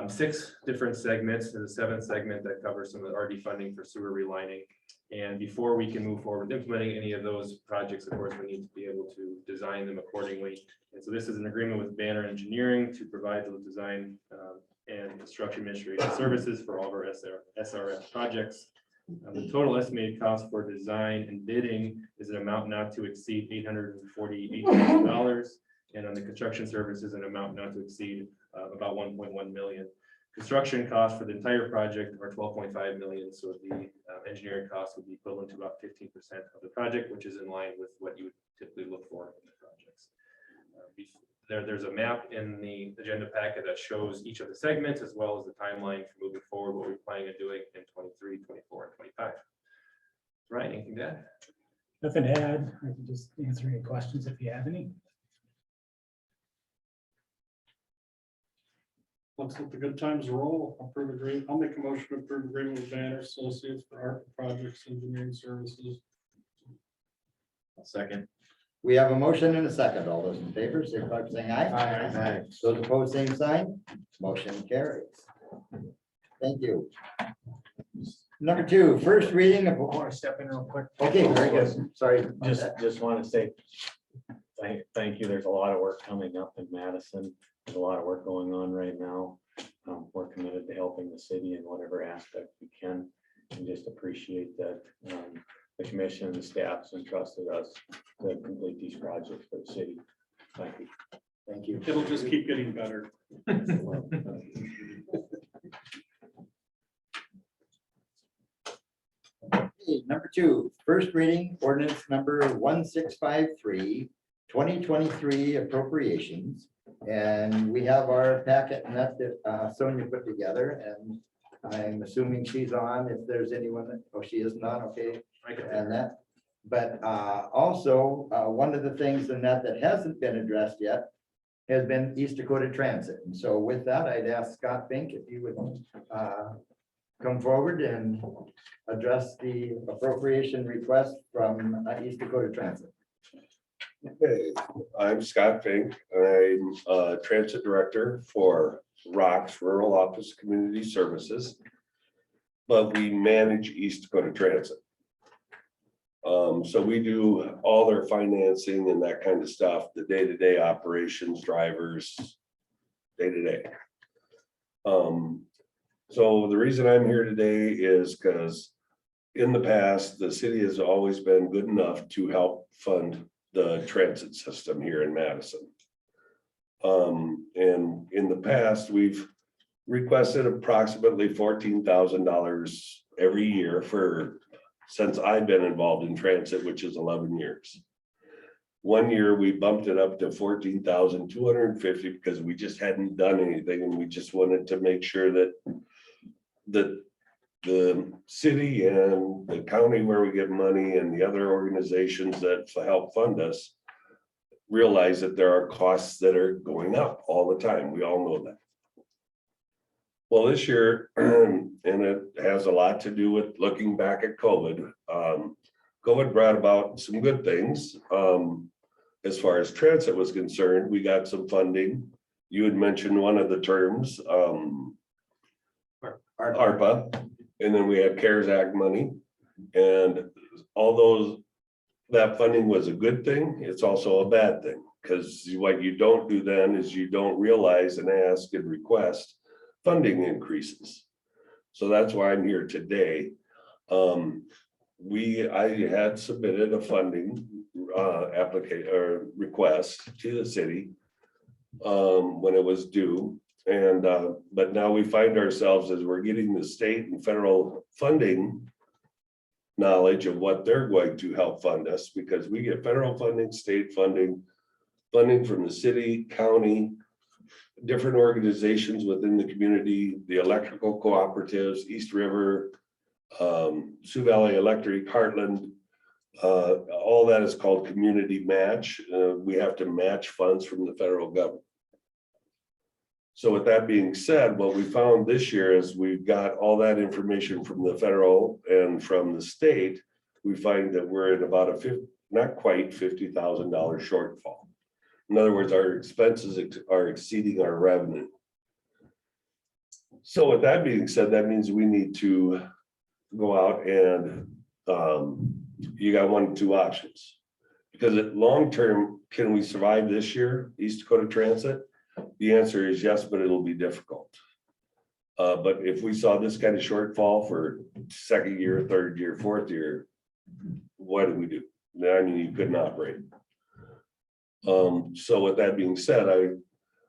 6 different segments. There's a 7th segment that covers some of the RD funding for sewer relining. And before we can move forward with implementing any of those projects, of course, we need to be able to design them accordingly. And so this is an agreement with Banner Engineering to provide the design and construction administration services for all of our SRF projects. The total estimated cost for design and bidding is an amount not to exceed $848,000. And on the construction services, an amount not to exceed about 1.1 million. Construction costs for the entire project are 12.5 million. So the engineering costs would be equivalent to about 15% of the project, which is in line with what you would typically look for in the projects. There's a map in the agenda packet that shows each of the segments as well as the timeline for moving forward, what we're planning on doing in 23, 24, and 25. Ryan, anything to add? Nothing to add. I can just answer any questions if you have any. Let's let the good times roll. Approve agreement. I'll make a motion to approve agreement with Banner Associates for ARPA projects engineering services. second. We have a motion and a second. All those in favor, signify by saying aye. Aye. Those opposed, same sign. Motion carries. Thank you. Number two, first reading of, want to step in real quick? okay, very good, sorry. Just want to say, thank you. There's a lot of work coming up in Madison. There's a lot of work going on right now. We're committed to helping the city in whatever aspect we can, and just appreciate that the commission and the staffs entrusted us to complete these projects for the city. Thank you. Thank you. It'll just keep getting better. Okay, number two, first reading ordinance number 1653, 2023 appropriations. And we have our packet and that Sonia put together, and I'm assuming she's on. If there's anyone, oh, she isn't on, okay. And that, but also, one of the things in that hasn't been addressed yet has been East Dakota Transit. And so with that, I'd ask Scott Fink if you would come forward and address the appropriation request from East Dakota Transit. Okay, I'm Scott Fink. I'm Transit Director for ROCKS Rural Office Community Services. But we manage East Dakota Transit. So we do all their financing and that kind of stuff, the day-to-day operations, drivers, day-to-day. So the reason I'm here today is because in the past, the city has always been good enough to help fund the transit system here in Madison. And in the past, we've requested approximately $14,000 every year since I've been involved in transit, which is 11 years. One year we bumped it up to 14,250 because we just hadn't done anything, and we just wanted to make sure that the city and the county where we get money and the other organizations that help fund us realize that there are costs that are going up all the time. We all know that. Well, this year, and it has a lot to do with looking back at COVID. COVID brought about some good things. As far as transit was concerned, we got some funding. You had mentioned one of the terms, ARPA, and then we had CARES Act money. And although that funding was a good thing, it's also a bad thing, because what you don't do then is you don't realize and ask and request funding increases. So that's why I'm here today. I had submitted a funding application or request to the city when it was due. And but now we find ourselves, as we're getting the state and federal funding knowledge of what they're going to help fund us, because we get federal funding, state funding, funding from the city, county, different organizations within the community, the electrical cooperatives, East River, Sioux Valley Electric, Heartland, all that is called community match. We have to match funds from the federal government. So with that being said, what we found this year is we've got all that information from the federal and from the state. We find that we're at about not quite $50,000 shortfall. In other words, our expenses are exceeding our revenue. So with that being said, that means we need to go out and you got one of two options. Because at long term, can we survive this year, East Dakota Transit? The answer is yes, but it'll be difficult. But if we saw this kind of shortfall for second year, third year, fourth year, what do we do? I mean, you couldn't operate. So with that being said,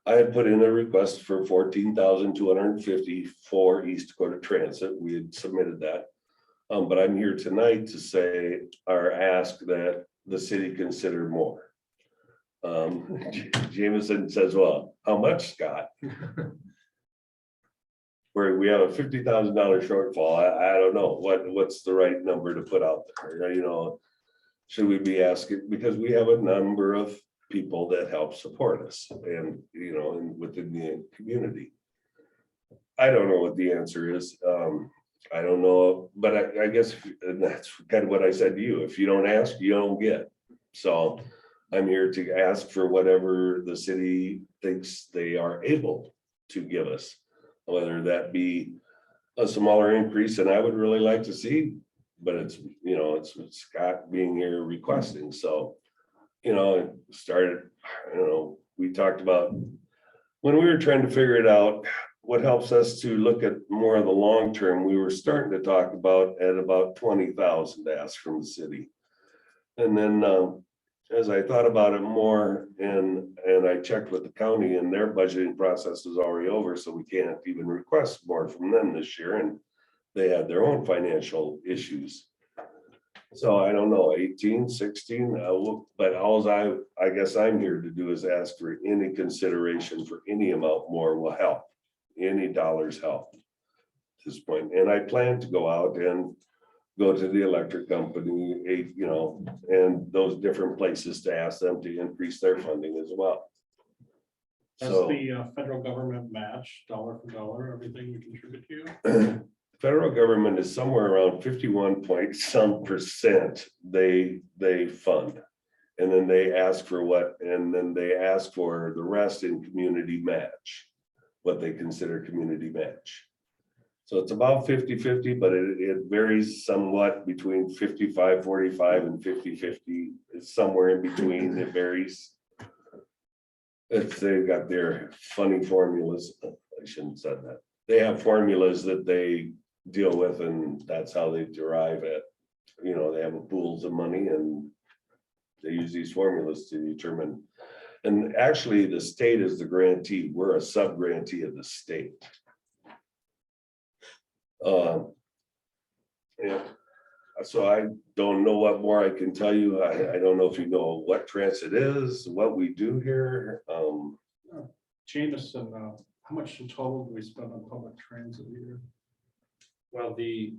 I had put in a request for 14,250 for East Dakota Transit. We had submitted that. But I'm here tonight to say or ask that the city consider more. Jameson says, well, how much, Scott? Where we have a $50,000 shortfall. I don't know what's the right number to put out there. You know, should we be asking, because we have a number of people that help support us and, you know, and within the community. I don't know what the answer is. I don't know, but I guess that's kind of what I said to you. If you don't ask, you don't get. So I'm here to ask for whatever the city thinks they are able to give us, whether that be a smaller increase than I would really like to see, but it's, you know, it's Scott being here requesting, so. You know, it started, I don't know, we talked about, when we were trying to figure it out, what helps us to look at more of the long term, we were starting to talk about at about 20,000 to ask from the city. And then, as I thought about it more and I checked with the county and their budgeting process is already over, so we can't even request more from them this year, and they had their own financial issues. So I don't know, 18, 16, but I guess I'm here to do is ask for any consideration for any amount more will help. Any dollars help at this point. And I plan to go out and go to the electric company, you know, and those different places to ask them to increase their funding as well. Does So the federal government match dollar for dollar, everything we contribute to? federal government is somewhere around 51 point some percent they fund. And then they ask for what, and then they ask for the rest in community match, what they consider community match. So it's about 50-50, but it varies somewhat between 55-45 and 50-50. It's somewhere in between, it varies. They've got their funny formulas. I shouldn't have said that. They have formulas that they deal with, and that's how they derive it. You know, they have pools of money and they use these formulas to determine. And actually, the state is the grantee. We're a sub-grantee of the state. Yeah. So I don't know what more I can tell you. I don't know if you know what transit is, what we do here. Jamison, how much in total do we spend on public transit a year? Well, the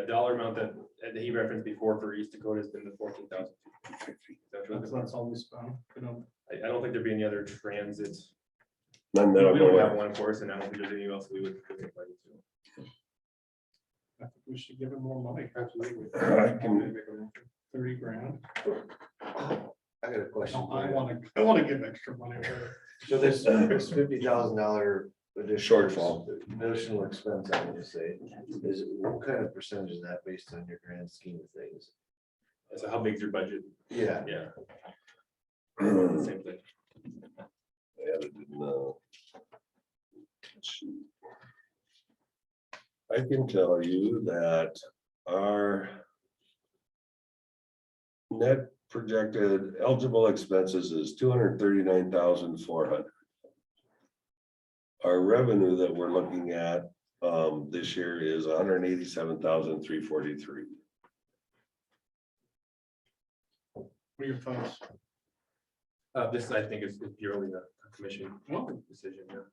dollar amount that he referenced before for East Dakota has been the 14,050. That's all we spend, you know. I don't think there'd be any other transit. None We that I'm don't aware have of. one course, and I don't think there's anything else we would. I think we should give it more money. Absolutely. I can- 30 grand. I got a question. No, I want to give extra money. So this $50,000 Shortfall. additional expense, I'm gonna say, is what kind of percentage is that based on your grand scheme of things? So how big's your budget? Yeah. Yeah. Same thing. I didn't know. I can tell you that our net projected eligible expenses is 239,400. Our revenue that we're looking at this year is 187,343. What are your thoughts? This, I think, is purely a commission Oh. decision. Yeah.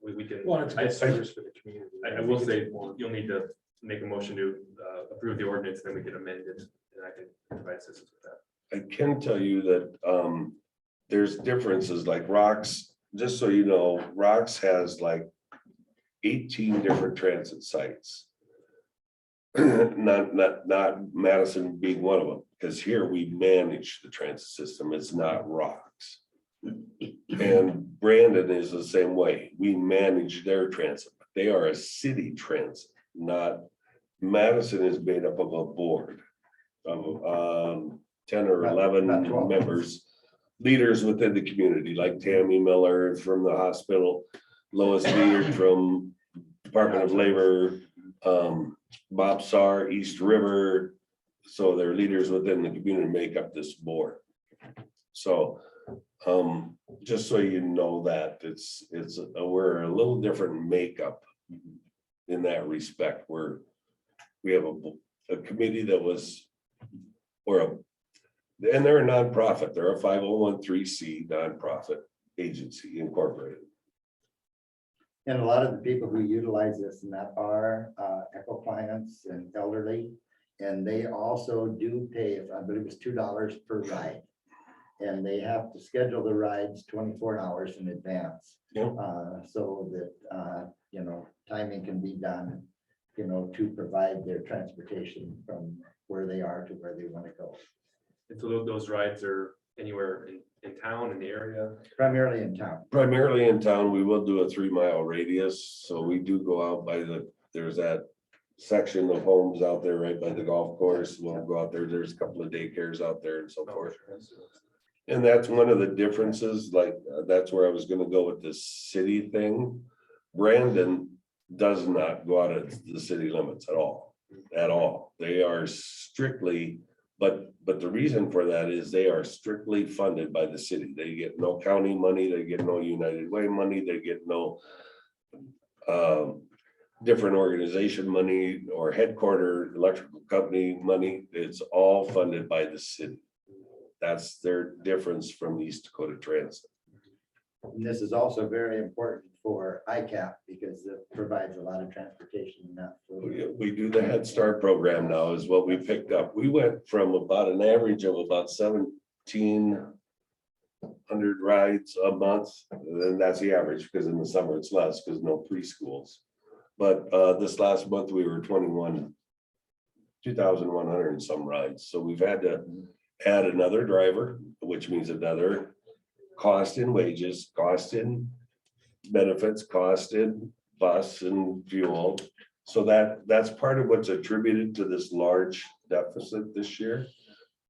We can. Well, it's I- good service for the community. I will say, you'll need to make a motion to approve the ordinance, then we can amend it, and I can provide assistance with that. I can tell you that there's differences like Rocks, just so you know, Rocks has like 18 different transit sites. Not Madison being one of them, because here we manage the transit system, it's not Rocks. And Brandon is the same way, we manage their transit, but they are a city transit, not, Madison is made up of a board of 10 or Not 11 12. members, leaders within the community, like Tammy Miller from the hospital, Lois Lear from Department of Labor, Bob Sar, East River. So they're leaders within the community make up this board. So just so you know that we're a little different makeup in that respect. We have a committee that was, and they're a nonprofit. They're a 501(c)(3) nonprofit agency incorporated. And a lot of the people who utilize this and that are eco clients and elderly. And they also do pay, I believe it's $2 per ride. And they have to schedule the rides 24 hours in advance. Yep. So that, you know, timing can be done, you know, to provide their transportation from where they are to where they want to go. And so those rides are anywhere in town, in the area. Primarily in town. Primarily in town, we will do a 3-mile radius, so we do go out by the there's that section of homes out there right by the golf course. We'll go out there. There's a couple of daycares out there and so forth. And that's one of the differences, like, that's where I was gonna go with this city thing. Brandon does not go out of the city limits at all, at all. They are strictly, but the reason for that is they are strictly funded by the city. They get no county money, they get no United Way money, they get no different organization money or headquarter electrical company money. It's all funded by the city. That's their difference from East Dakota Transit. And this is also very important for ICAP because it provides a lot of transportation and that. We do the Head Start program now is what we picked up. We went from about an average of about 1,700 rides a month. And then that's the average because in the summer it's less because no preschools. But this last month we were 2,100 and some rides. So we've had to add another driver, which means another cost in wages, cost in benefits, cost in bus and fuel. So that's part of what's attributed to this large deficit this year.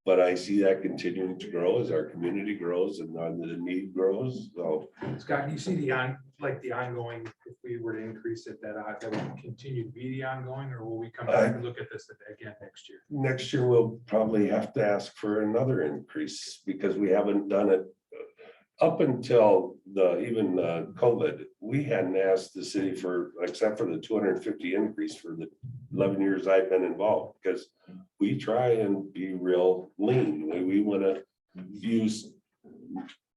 But I see that continuing to grow as our community grows and the need grows. So Scott, you see the ongoing, if we were to increase it, that will continue to be the ongoing, or will we come back and look at this again next year? next year we'll probably have to ask for another increase because we haven't done it. Up until even COVID, we hadn't asked the city for, except for the 250 increase for the 11 years I've been involved, because we try and be real lean. We want to use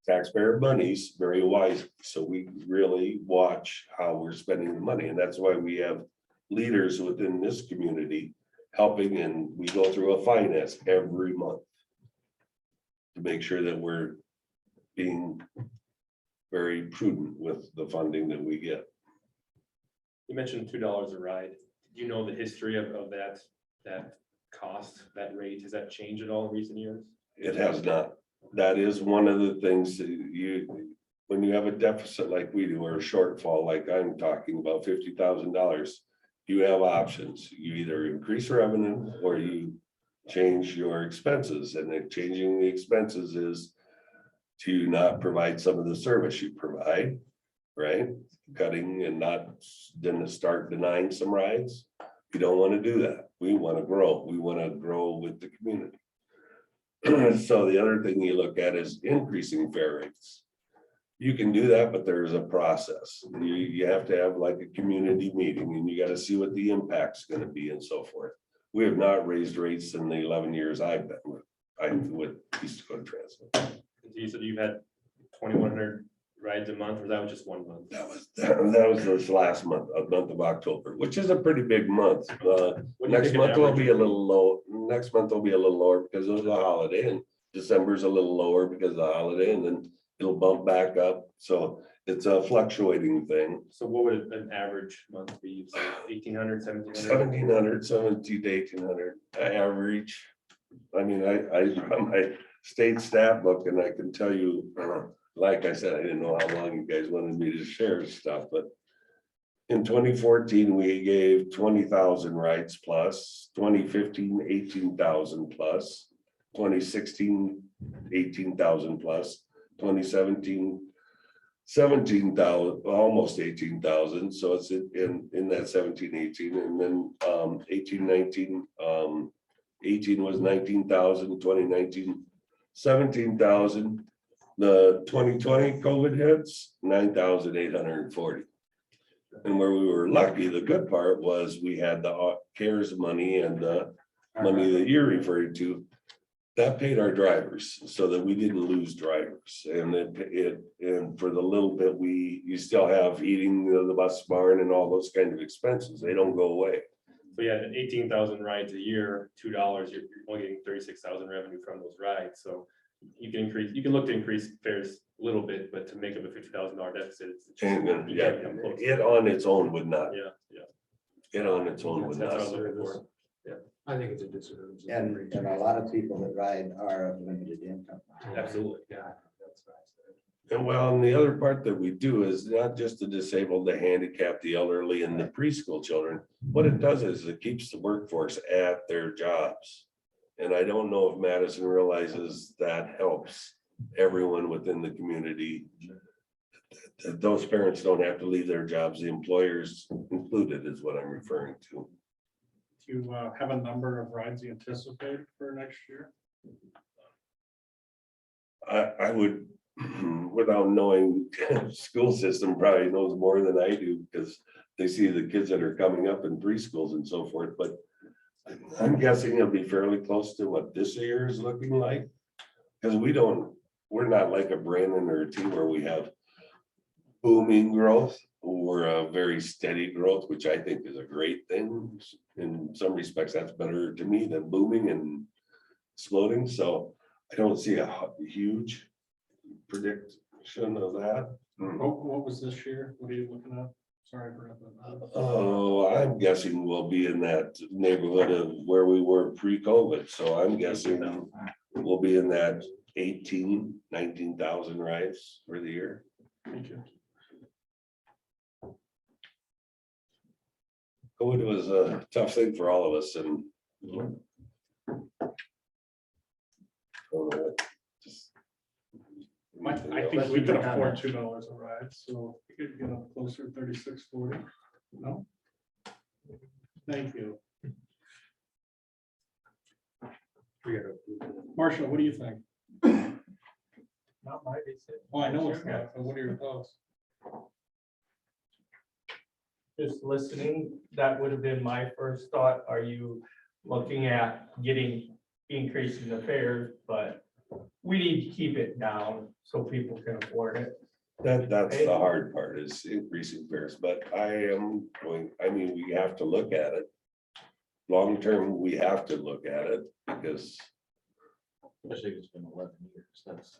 taxpayer monies very wisely. So we really watch how we're spending the money. And that's why we have leaders within this community helping, and we go through a finance every month to make sure that we're being very prudent with the funding that we get. You mentioned $2 a ride. Do you know the history of that cost, that rate? Has that changed at all in recent years? It has not. That is one of the things that when you have a deficit like we do, or a shortfall, like I'm talking about $50,000, you have options. You either increase revenue or you change your expenses, and then changing the expenses is to not provide some of the service you provide, right? Cutting and not then start denying some rides. We don't want to do that. We want to grow. We want to grow with the community. So the other thing you look at is increasing fare rates. You can do that, but there's a process. You have to have like a community meeting and you got to see what the impact's going to be and so forth. We have not raised rates in the 11 years I've been with East Dakota Transit. You said you've had 2,100 rides a month, or that was just 1 month? That was this last month, a month of October, which is a pretty big month. Next month will be a little low. Next month will be a little lower because of the holiday, and December's a little lower because of the holiday, and then it'll bump back up. So it's a fluctuating thing. So what would an average month be? 1,800, 1,700? 1,700, 1,700 to 1,800 average. I mean, I run my state stat book and I can tell you, like I said, I didn't know how long you guys wanted me to share stuff, but in 2014, we gave 20,000 rides plus, 2015, 18,000 plus, 2016, 18,000 plus, 2017, 17,000, almost 18,000. So it's in that 17, 18, and then 18, 19, 18 was 19,000, 2019, 17,000. The 2020 COVID hits, 9,840. And where we were lucky, the good part was we had the CARES money and the money that you're referring to. That paid our drivers so that we didn't lose drivers. And and for the little bit you still have eating the bus barn and all those kind of expenses. They don't go away. So yeah, 18,000 rides a year, $2, you're only getting 36,000 revenue from those rides. So you can look to increase fares a little bit, but to make up a $50,000 deficit, it's just, you can't come close. It on its own would not. Yeah. It on its own would That's what I not. was looking for. I think it's a disservice. And a lot of people that ride are of limited income. Absolutely. Yeah, that's what I said. And well, and the other part that we do is not just the disabled, the handicapped, the elderly and the preschool children. What it does is it keeps the workforce at their jobs. And I don't know if Madison realizes that helps everyone within the community. Those parents don't have to leave their jobs, the employers included is what I'm referring to. Do you have a number of rides you anticipate for next year? I would, without knowing, school system probably knows more than I do because they see the kids that are coming up in preschools and so forth, but I'm guessing it'll be fairly close to what this year is looking like. Because we're not like a Brandon or a T where we have booming growth. We're a very steady growth, which I think is a great thing. In some respects, that's better to me than booming and exploding. So I don't see a huge prediction of that. What was this year? What are you looking at? Sorry, I forgot that. Oh, I'm guessing we'll be in that neighborhood of where we were pre-COVID. So I'm guessing we'll be in that 19,000 rides for the year. Thank you. COVID was a tough thing for all of us and. I think we could afford $2 a ride, so we could get up closer to 36.40. No? Thank you. Marshall, what do you think? Not my decision. Oh, I know it's not, but what are your thoughts? Just listening, that would have been my first thought. Are you looking at increasing the fares, but we need to keep it down so people can afford it. That's the hard part is increasing fares, but we have to look at it. Long term, we have to look at it because. Especially if it's been 11 years, that's.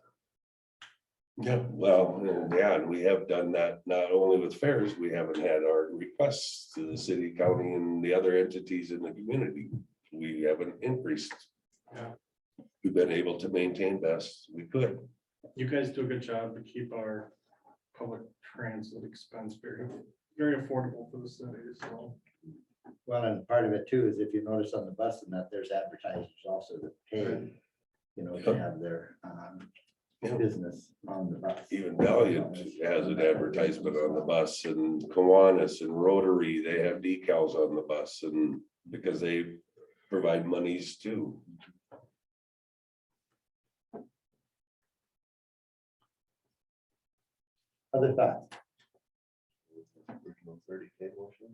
Yeah, well, and we have done that not only with fares, we haven't had our requests to the city, county and the other entities in the community. We haven't increased. Yeah. We've been able to maintain best we could. You guys do a good job to keep our public transit expense very affordable for the city, so. Well, and part of it too is if you notice on the bus and that there's advertisers also that pay, to have their business on the bus. Even Valiant has an advertisement on the bus and Kiwanis and Rotary, they have decals on the bus and because they provide monies too. Other thoughts? Original 30K motion.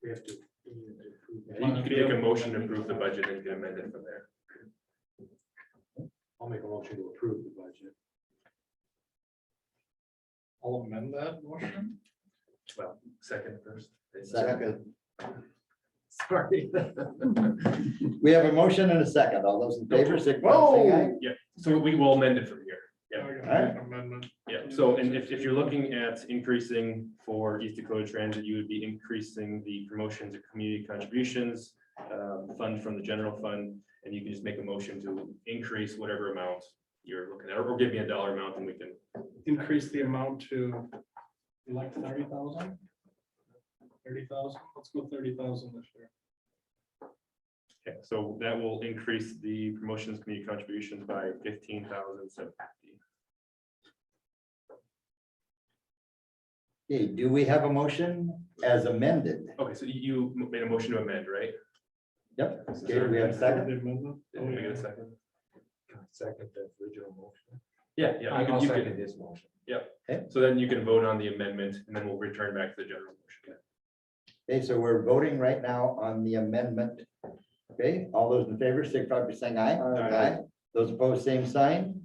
We have to. You can make a motion to approve the budget and get amended from there. I'll make a motion to approve the budget. I'll amend that motion. Well, second first. Second. Sorry. We have a motion and a second. All those in favor, signify by saying aye. Yeah, so we will amend it from here. Yeah. Okay, amendment. Yeah, so and if you're looking at increasing for East Dakota Transit, you would be increasing the promotions and community contributions fund from the general fund, and you can just make a motion to increase whatever amount you're looking at, or give me a dollar amount and we can. Increase the amount to like 30,000. 30,000, let's go 30,000 this year. Okay, so that will increase the promotions community contributions by 15,750. Okay, do we have a motion as amended? Okay, so you made a motion to amend, right? Yep. Okay, do we have a second? The amendment? Did we get a second? Second the original motion. Yeah, yeah. I'll you second can- this motion. Yep. Okay. So then you can vote on the amendment and then we'll return back to the general motion. Okay, so we're voting right now on the amendment. Okay, all those in favor, signify by saying aye. Aye. Those opposed, same sign.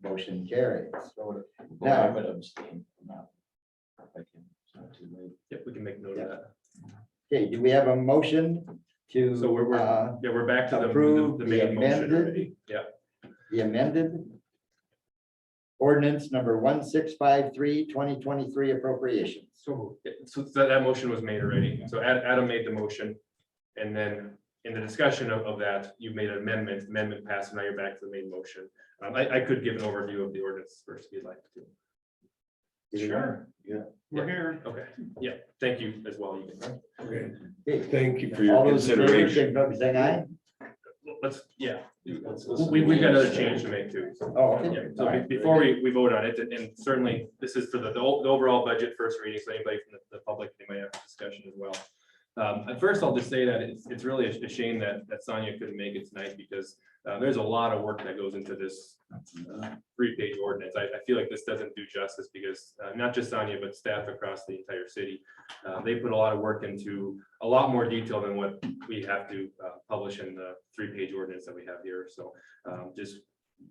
Motion carries. I Now- would abstain from that. If I can, it's not too late. Yep, we can make note of that. Okay, do we have a motion to? So we're back to approve the the main motion amended- already. Yeah. The amended ordinance number 1653, 2023 appropriations. So that motion was made already. So Adam made the motion. And then in the discussion of that, you made an amendment passed, and now you're back to the main motion. I could give an overview of the ordinance first if you'd like to. Sure. Yeah. We're here. Okay, yeah, thank you as well. You can- Okay. Okay. Thank you for All your those in favor, consideration. signify by saying aye. Let's, yeah, we've got another change to make too. So, Oh, okay. yeah, so before we vote on it, and certainly this is for the overall budget first reading, so anybody from the public, they might have discussion as well. At first, I'll just say that it's really a shame that Sonia couldn't make it tonight, because there's a lot of work that goes into this 3-page ordinance. I feel like this doesn't do justice, because not just Sonia, but staff across the entire city, they put a lot of work into a lot more detail than what we have to publish in the 3-page ordinance that we have here. So just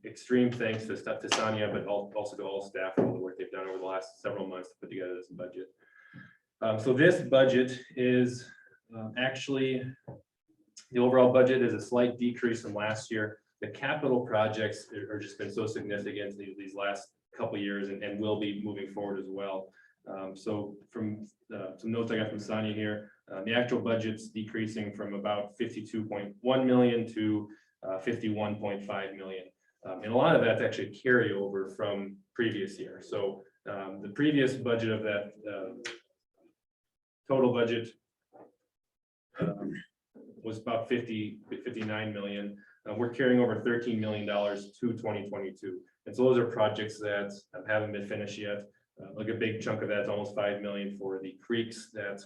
extreme thanks to Sonia, but also to all staff for all the work they've done over the last several months to put together this budget. So this budget is actually, the overall budget is a slight decrease from last year. The capital projects are just been so significant these last couple of years, and will be moving forward as well. So from some notes I got from Sonia here, the actual budget's decreasing from about 52.1 million to 51.5 million. And a lot of that's actually carryover from previous year. So the previous budget of that total budget was about 59 million. We're carrying over $13 million to 2022. And so those are projects that haven't been finished yet. Like a big chunk of that's almost 5 million for the creeks that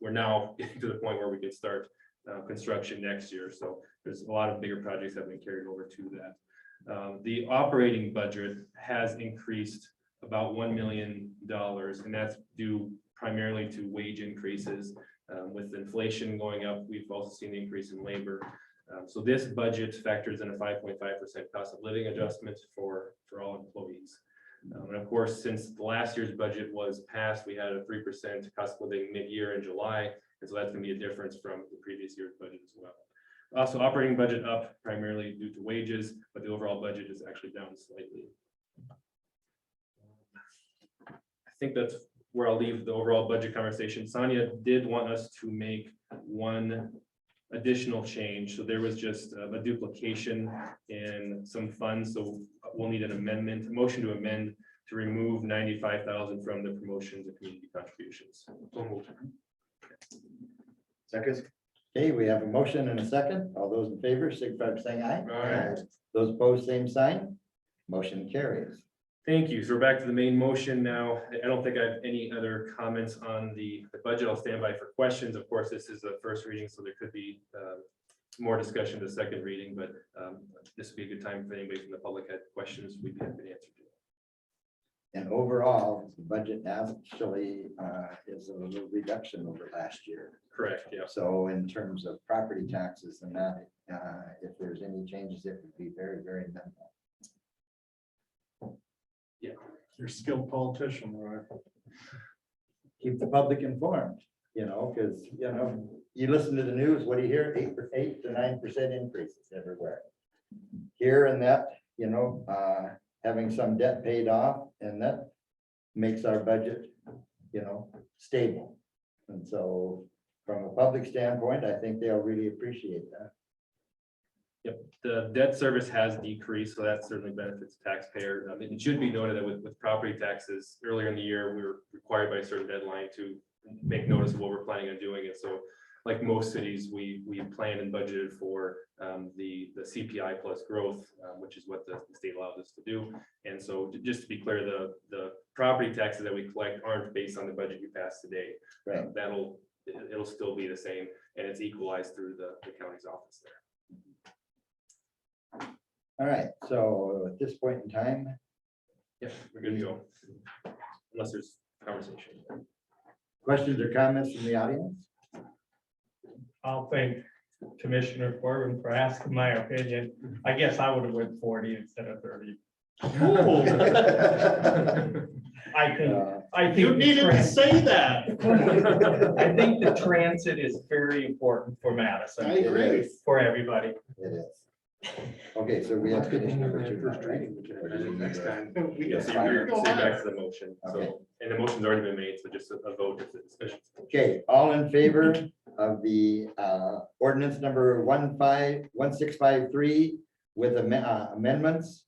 we're now getting to the point where we can start construction next year. So there's a lot of bigger projects that have been carried over to that. The operating budget has increased about $1 million, and that's due primarily to wage increases. With inflation going up, we've also seen the increase in labor. So this budget factors in a 5.5% cost of living adjustment for all employees. And of course, since the last year's budget was passed, we had a 3% cost of living mid-year in July. And so that's going to be a difference from the previous year's budget as well. Also, operating budget up primarily due to wages, but the overall budget is actually down slightly. I think that's where I'll leave the overall budget conversation. Sonia did want us to make one additional change. So there was just a duplication in some funds. So we'll need an amendment, a motion to amend to remove 95,000 from the promotions and community contributions. Second. Okay, we have a motion and a second. All those in favor, signify by saying aye. Aye. Those opposed, same sign. Motion carries. Thank you. So we're back to the main motion now. I don't think I have any other comments on the budget. I'll stand by for questions. Of course, this is the first reading, so there could be more discussion the second reading, but this would be a good time if anybody from the public had questions, we'd be happy to answer. And overall, the budget actually is a little reduction over last year. Correct, yeah. So in terms of property taxes and that, if there's any changes, it would be very, very minimal. Yeah. You're a skilled politician, right? Keep the public informed, because, you listen to the news, what do you hear? 8 to 9% increases everywhere. Here and that, having some debt paid off, and that makes our budget, stable. And so from a public standpoint, I think they'll really appreciate that. Yep, the debt service has decreased, so that certainly benefits taxpayers. It should be noted that with property taxes, earlier in the year, we were required by a certain deadline to make notice of what we're planning on doing. And so like most cities, we planned and budgeted for the CPI plus growth, which is what the state allows us to do. And so just to be clear, the property taxes that we collect aren't based on the budget you passed today. Right. It'll still be the same, and it's equalized through the county's office there. All right, so at this point in time, Yeah, we're good to go. Unless there's conversation. questions or comments from the audience? I'll thank Commissioner Corbin for asking my opinion. I guess I would have went 40 instead of 30. I think. You needed to say that. I think the transit is very important for Madison. I agree. For everybody. It is. Okay, so we have finished number 2. First reading, which next time. Yes, you're back to the motion. Okay. So, and the motion's already been made, so just a vote if it's sufficient. Okay, all in favor of the ordinance number 1653 with amendments.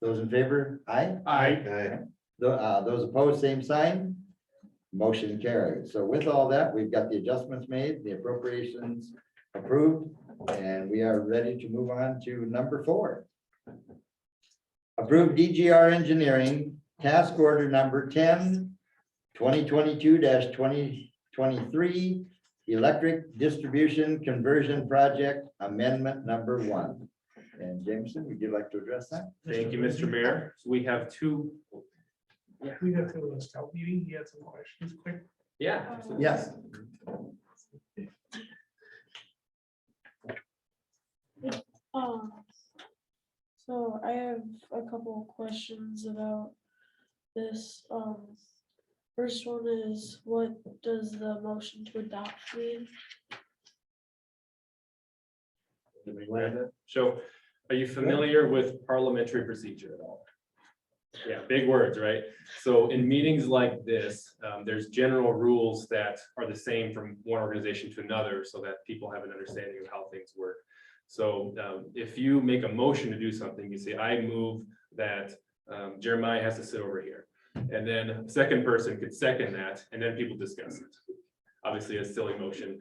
Those in favor, aye? I, Those opposed, same sign. Motion carried. So with all that, we've got the adjustments made, the appropriations approved, and we are ready to move on to number 4. Approved DGR Engineering Task Order number 10, 2022-2023, Electric Distribution Conversion Project Amendment number 1. And Jameson, would you like to address that? Thank you, Mr. Mayor. So we have two. We have to go to a scout meeting. He had some questions quick. Yeah. Yes. So I have a couple of questions about this. First one is, what does the motion to adopt mean? So are you familiar with parliamentary procedure at all? Yeah, big words, right? So in meetings like this, there's general rules that are the same from one organization to another so that people have an understanding of how things work. So if you make a motion to do something, you say, I move that Jeremiah has to sit over here. And then a second person could second that, and then people discuss it. Obviously a silly motion.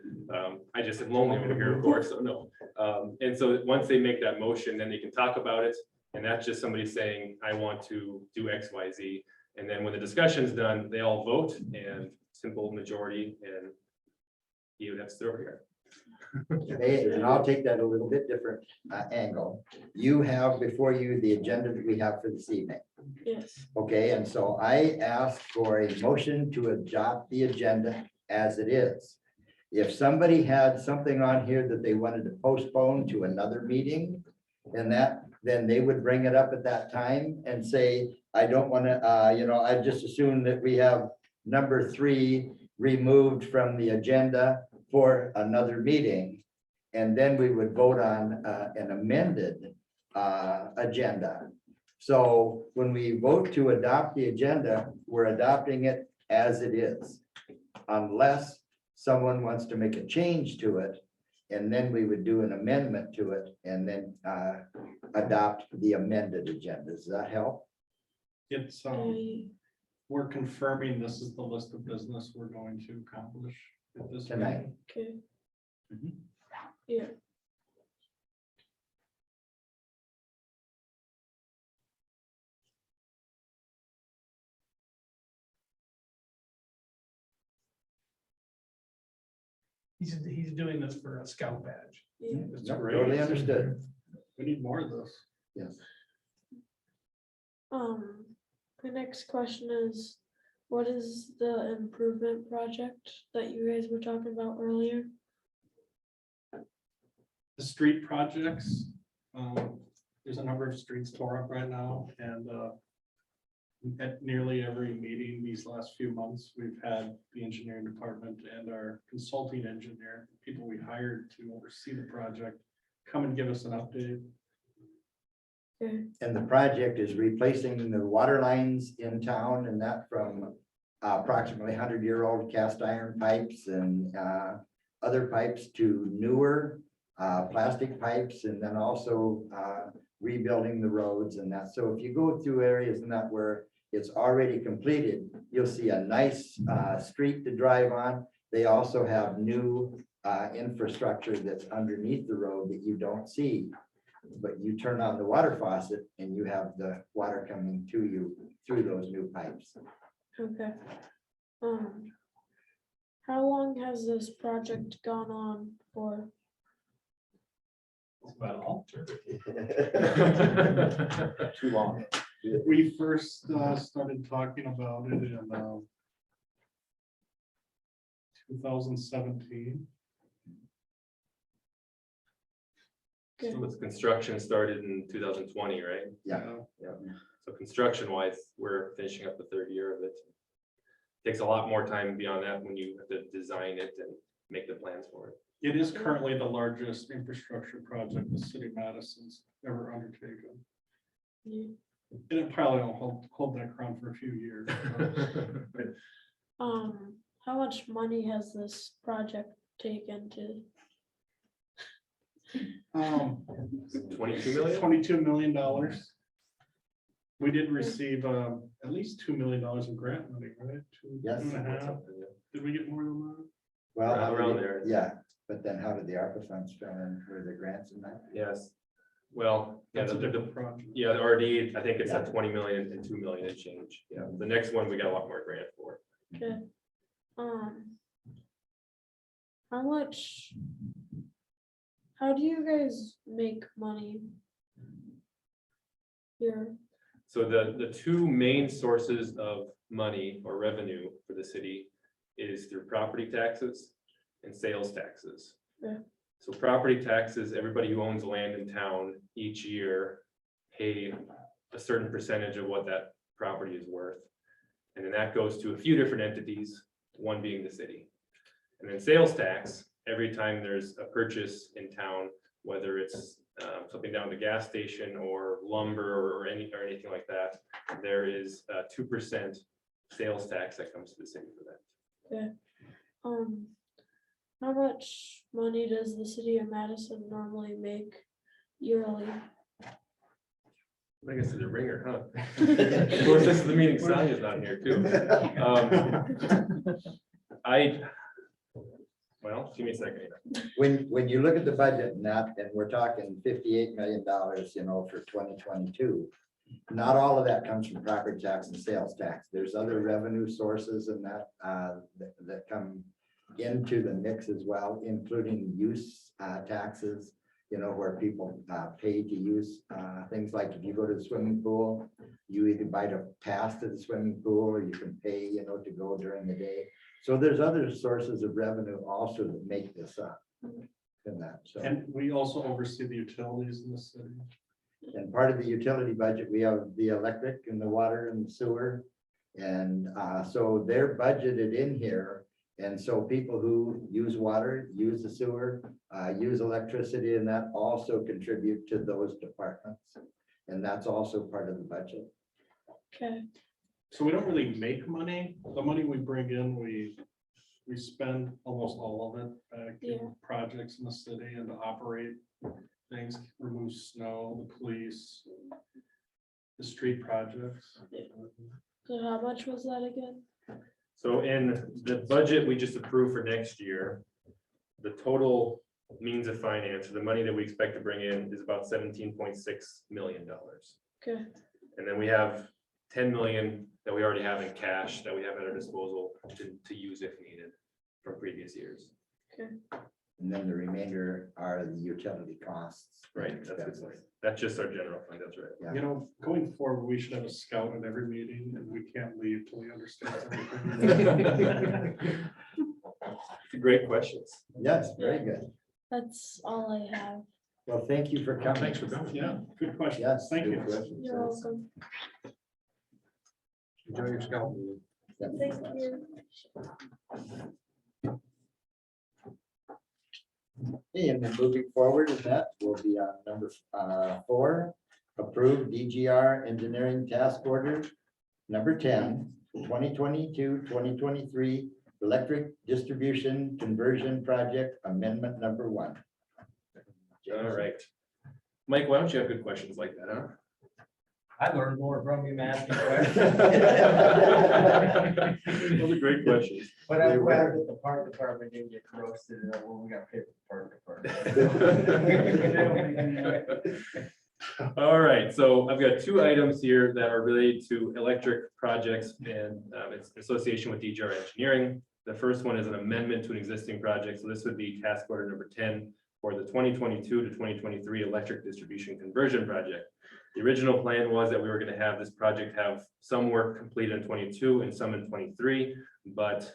I just am lonely over here, of course, so no. And so once they make that motion, then they can talk about it. And that's just somebody saying, I want to do X, Y, Z. And then when the discussion's done, they all vote and simple majority, and you would have to sit over here. Okay, and I'll take that a little bit different angle. You have before you the agenda that we have for this evening. Yes. Okay, and so I asked for a motion to adopt the agenda as it is. If somebody had something on here that they wanted to postpone to another meeting, then they would bring it up at that time and say, I don't want to, I just assume that we have number 3 removed from the agenda for another meeting. And then we would vote on an amended agenda. So when we vote to adopt the agenda, we're adopting it as it is. Unless someone wants to make a change to it, and then we would do an amendment to it and then adopt the amended agenda. Does that help? it's, we're confirming this is the list of business we're going to accomplish at this Tonight. meeting. Okay. Mhm. Yeah. He's doing this for a scout badge. Yeah. It's Nope, great. totally understood. We need more of this. Yes. The next question is, what is the improvement project that you guys were talking about earlier? The street projects, there's a number of streets tore up right now, and at nearly every meeting these last few months, we've had the engineering department and our consulting engineer, people we hired to oversee the project, come and give us an update. Okay. And the project is replacing the water lines in town and that from approximately 100-year-old cast iron pipes and other pipes to newer plastic pipes, and then also rebuilding the roads and that. So if you go through areas and that where it's already completed, you'll see a nice street to drive on. They also have new infrastructure that's underneath the road that you don't see. But you turn on the water faucet and you have the water coming to you through those new pipes. Okay. How long has this project gone on for? Well, Too long. we first started talking about it in 2017. Okay. So this construction started in 2020, right? Yeah. So construction wise, we're finishing up the 3rd year of it. Takes a lot more time beyond that when you have to design it and make the plans for it. It is currently the largest infrastructure project the city of Madison's ever undertaken. Yeah. And it probably will hold that crown for a few years. how much money has this project taken to? 22 million? $22 million. We did receive at least $2 million in grant money, right? Two Yes. and a half. Did we get more than that? Well, Around there. Yeah, but then how did the ARPA funds fill in for the grants and that? Yes. Well, yeah, That's a the different project. yeah, the RD, I think it's at 20 million and 2 million and change. Yeah, the next one, we got a lot more grant for. Okay. How much? How do you guys make money? Here, So the two main sources of money or revenue for the city is through property taxes and sales taxes. Yeah. So property taxes, everybody who owns land in town each year pay a certain percentage of what that property is worth. And then that goes to a few different entities, one being the city. And then sales tax, every time there's a purchase in town, whether it's something down the gas station or lumber or anything like that, there is 2% sales tax that comes to the city for that. okay. How much money does the city of Madison normally make yearly? I guess it's a ringer, huh? Of course, this is the meeting, Sonia's not here too. Well, give me a second. When you look at the budget and that, and we're talking $58 million, you know, for 2022. Not all of that comes from property tax and sales tax. There's other revenue sources in that that come into the mix as well, including use taxes, you know, where people pay to use things like if you go to the swimming pool, you either buy a pass to the swimming pool or you can pay, you know, to go during the day. So there's other sources of revenue also that make this up in that. So, And we also oversee the utilities in the city. and part of the utility budget, we have the electric and the water and the sewer. And so they're budgeted in here. And so people who use water, use the sewer, use electricity, and that also contribute to those departments. And that's also part of the budget. Okay, So we don't really make money. The money we bring in, we spend almost all of it back Yeah. in projects in the city and to operate things, remove snow, the police, the street projects. so how much was that again? So in the budget we just approved for next year, the total means of finance, the money that we expect to bring in is about $17.6 million. Okay, And then we have 10 million that we already have in cash that we have at our disposal to use if needed from previous years. okay, And then the remainder are the utility costs. Right, that's just our general fund, that's right. Yeah. You know, going forward, we should have a scout at every meeting and we can't leave till we understand everything. Great questions. Yes, very good. that's all I have. Well, thank you for coming. Thanks for coming. Yeah, good question. Yes. Thank good you. questions. You're welcome. Enjoy your scalp meeting. Thank you. Okay, and then moving forward, and that will be on number 4, approve DGR engineering task order. Number 10, 2022-2023 electric distribution conversion project amendment number 1. All right. Mike, why don't you have good questions like that, huh? I learned more from you, Matt. Those are great questions. But I'm glad that the park department didn't get roasted when we got paid for the park department. All right, so I've got 2 items here that are related to electric projects and its association with DGR engineering. The first one is an amendment to an existing project. So this would be task order number 10 for the 2022 to 2023 electric distribution conversion project. The original plan was that we were going to have this project have some work completed in 22 and some in 23, but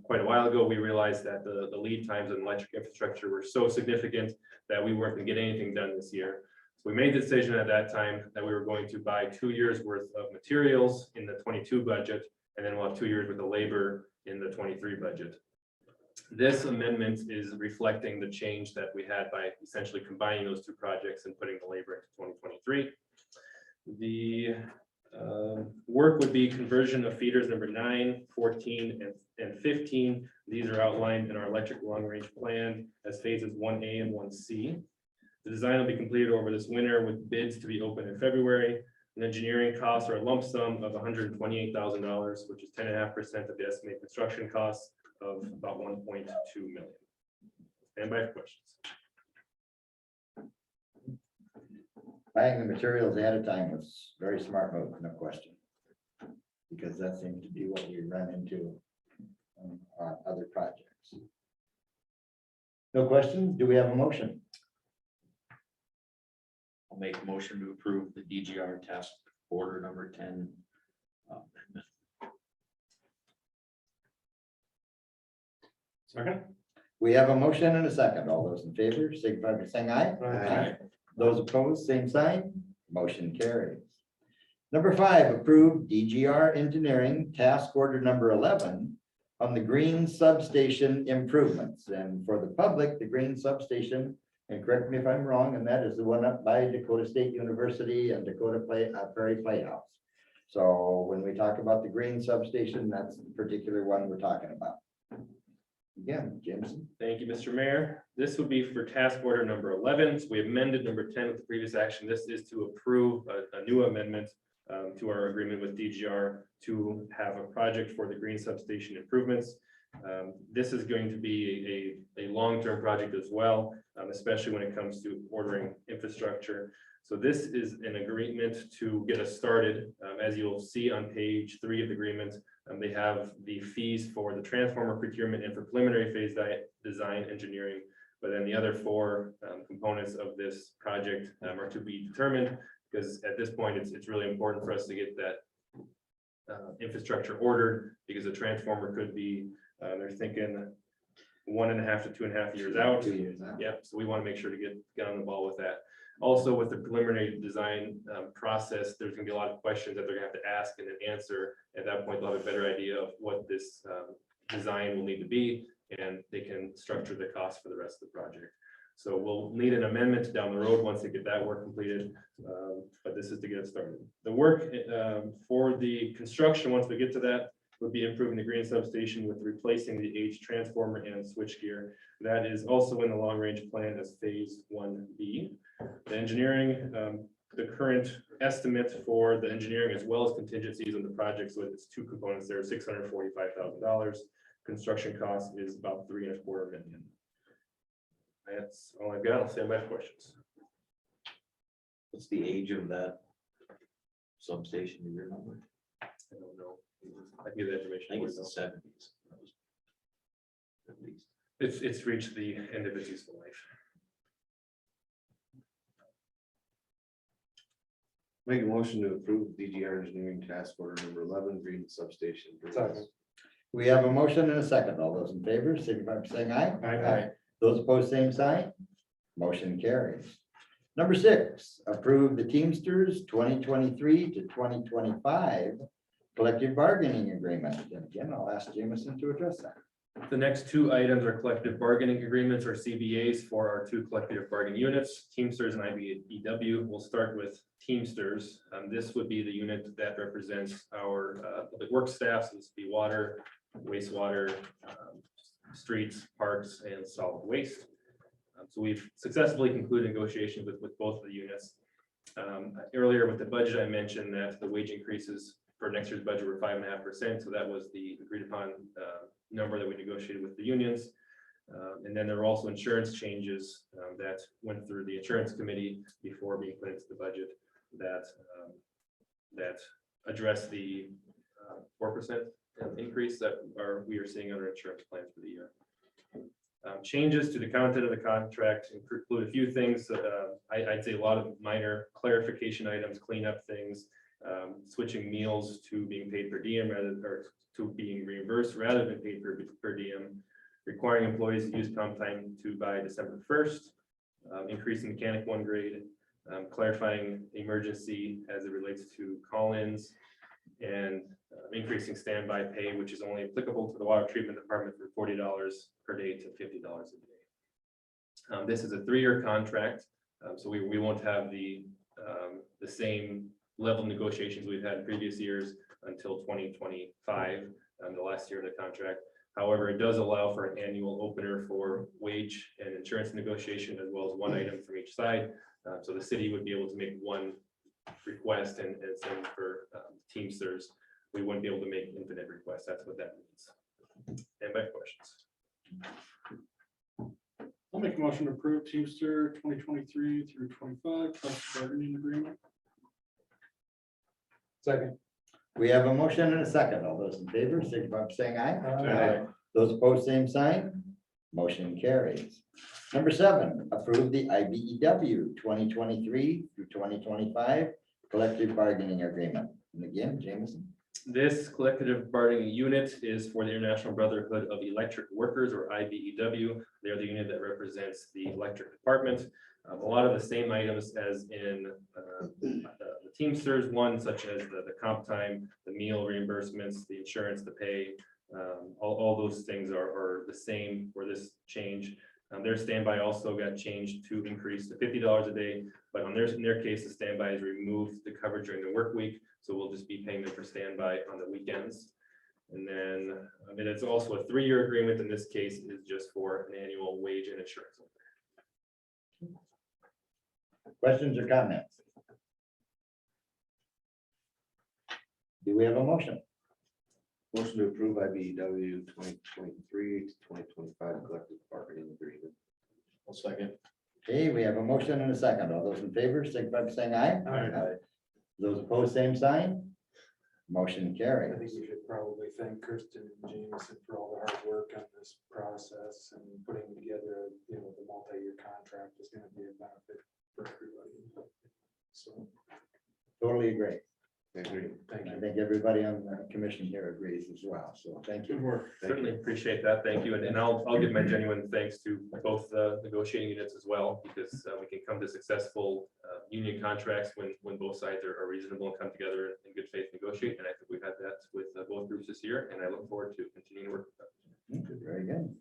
quite a while ago, we realized that the lead times in electric infrastructure were so significant that we weren't going to get anything done this year. So we made the decision at that time that we were going to buy 2 years worth of materials in the 22 budget, and then we'll have 2 years worth of labor in the 23 budget. This amendment is reflecting the change that we had by essentially combining those 2 projects and putting the labor into 2023. The Work would be conversion of feeders number 9, 14, and 15. These are outlined in our electric long-range plan as phases 1A and 1C. The design will be completed over this winter with bids to be open in February. And engineering costs are a lump sum of $128,000, which is 10.5% of the estimated construction costs of about 1.2 million. Stand by for questions. Buying the materials ahead of time was very smart move, no question. Because that seems to be what we run into on other projects. No questions? Do we have a motion? I'll make a motion to approve the DGR task order number 10. Second. We have a motion and a second. All those in favor, signify by saying aye. Aye. Those opposed, same sign. Motion carries. Number 5, approve DGR Engineering Task Order number 11 on the Green Substation improvements. And for the public, the Green Substation, and correct me if I'm wrong, and that is the one up by Dakota State University and Dakota Prairie Playhouse. So when we talk about the Green Substation, that's the particular one we're talking about. Again, Jameson. Thank you, Mr. Mayor. This would be for task order number 11. So we amended number 10 with the previous action. This is to approve a new amendment to our agreement with DGR to have a project for the green substation improvements. This is going to be a long-term project as well, especially when it comes to ordering infrastructure. So this is an agreement to get us started. As you'll see on page 3 of the agreement, they have the fees for the transformer procurement and for preliminary phase design engineering. But then the other 4 components of this project are to be determined, because at this point, it's really important for us to get that infrastructure ordered, because the transformer could be, they're thinking 1.5 to 2.5 years out. 2 years out. Yeah, so we want to make sure to get on the ball with that. Also, with the preliminary design process, there's gonna be a lot of questions that they're gonna have to ask and then answer. At that point, they'll have a better idea of what this design will need to be, and they can structure the cost for the rest of the project. So we'll need an amendment down the road once they get that work completed, but this is to get it started. The work for the construction, once we get to that, would be improving the green substation with replacing the H transformer and switchgear. That is also in the long-range plan as phase 1B. The engineering, the current estimate for the engineering as well as contingencies on the project, so it's 2 components there, $645,000. Construction cost is about $3.25 million. That's all I've got. I'll stand by for questions. What's the age of that substation in your number? I don't know. I can get that information. I think it's for the you. 70s. At least. It's reached the end of its useful life. Make a motion to approve DGR Engineering Task Order number 11, Green Substation. Second. We have a motion and a second. All those in favor, signify by saying aye. Aye. Those opposed, same sign. Motion carries. Number 6, approve the Teamsters 2023 to 2025 collective bargaining agreement. And again, I'll ask Jameson to address that. The next 2 items are collective bargaining agreements or CBAs for our 2 collective bargaining units, Teamsters and IBEW. We'll start with Teamsters. This would be the unit that represents our public work staff. So this would be water, wastewater, streets, parks, and solid waste. So we've successfully concluded negotiations with both of the units. Earlier with the budget, I mentioned that the wage increases for next year's budget were 5.5%. So that was the agreed upon number that we negotiated with the unions. And then there were also insurance changes that went through the insurance committee before being put into the budget that address the 4% increase that we are seeing under insurance plans for the year. Changes to the content of the contract include a few things. I'd say a lot of minor clarification items, cleanup things, switching meals to being paid per diem or to being reimbursed rather than paid per diem, requiring employees to use comp time by December 1st, increasing mechanic 1 grade, clarifying emergency as it relates to call-ins, and increasing standby pay, which is only applicable to the water treatment department from $40 per day to $50 a day. This is a 3-year contract, so we won't have the same level negotiations we've had in previous years until 2025, the last year of the contract. However, it does allow for an annual opener for wage and insurance negotiation, as well as one item from each side. So the city would be able to make one request, and same for Teamsters. We wouldn't be able to make infinite requests. That's what that means. Anybody have questions? I'll make a motion to approve Teamster 2023 through 25 collective bargaining agreement. Second. We have a motion and a second. All those in favor, signify by saying aye. Aye. Those opposed, same sign. Motion carries. Number 7, approve the IBEW 2023 through 2025 collective bargaining agreement. And again, Jameson. This collective bargaining unit is for the International Brotherhood of Electric Workers, or IBEW. They're the unit that represents the electric department. A lot of the same items as in the Teamsters one, such as the comp time, the meal reimbursements, the insurance, the pay. All those things are the same for this change. Their standby also got changed to increase to $50 a day, but in their case, the standby is removed the coverage during the work week. So we'll just be paying them for standby on the weekends. And then, it's also a 3-year agreement. In this case, is just for an annual wage and insurance. Questions or comments? Do we have a motion? Motion to approve IBEW 2023 to 2025 collective bargaining agreement. I'll second. Okay, we have a motion and a second. All those in favor, signify by saying aye. Aye. Those opposed, same sign. Motion I carries. think we should probably thank Kirsten and Jameson for all the hard work on this process and putting together, the multi-year contract is gonna be a benefit for everybody. So, Totally agree. I agree. thank I you. think everybody on the commission here agrees as well. So thank you. Good work. Certainly appreciate that. Thank you. And I'll give my genuine thanks to both the negotiating units as well, because we can come to successful union contracts when both sides are reasonable and come together in good faith negotiate. And I think we've had that with both groups this year, and I look forward to continuing to work with them. Very good.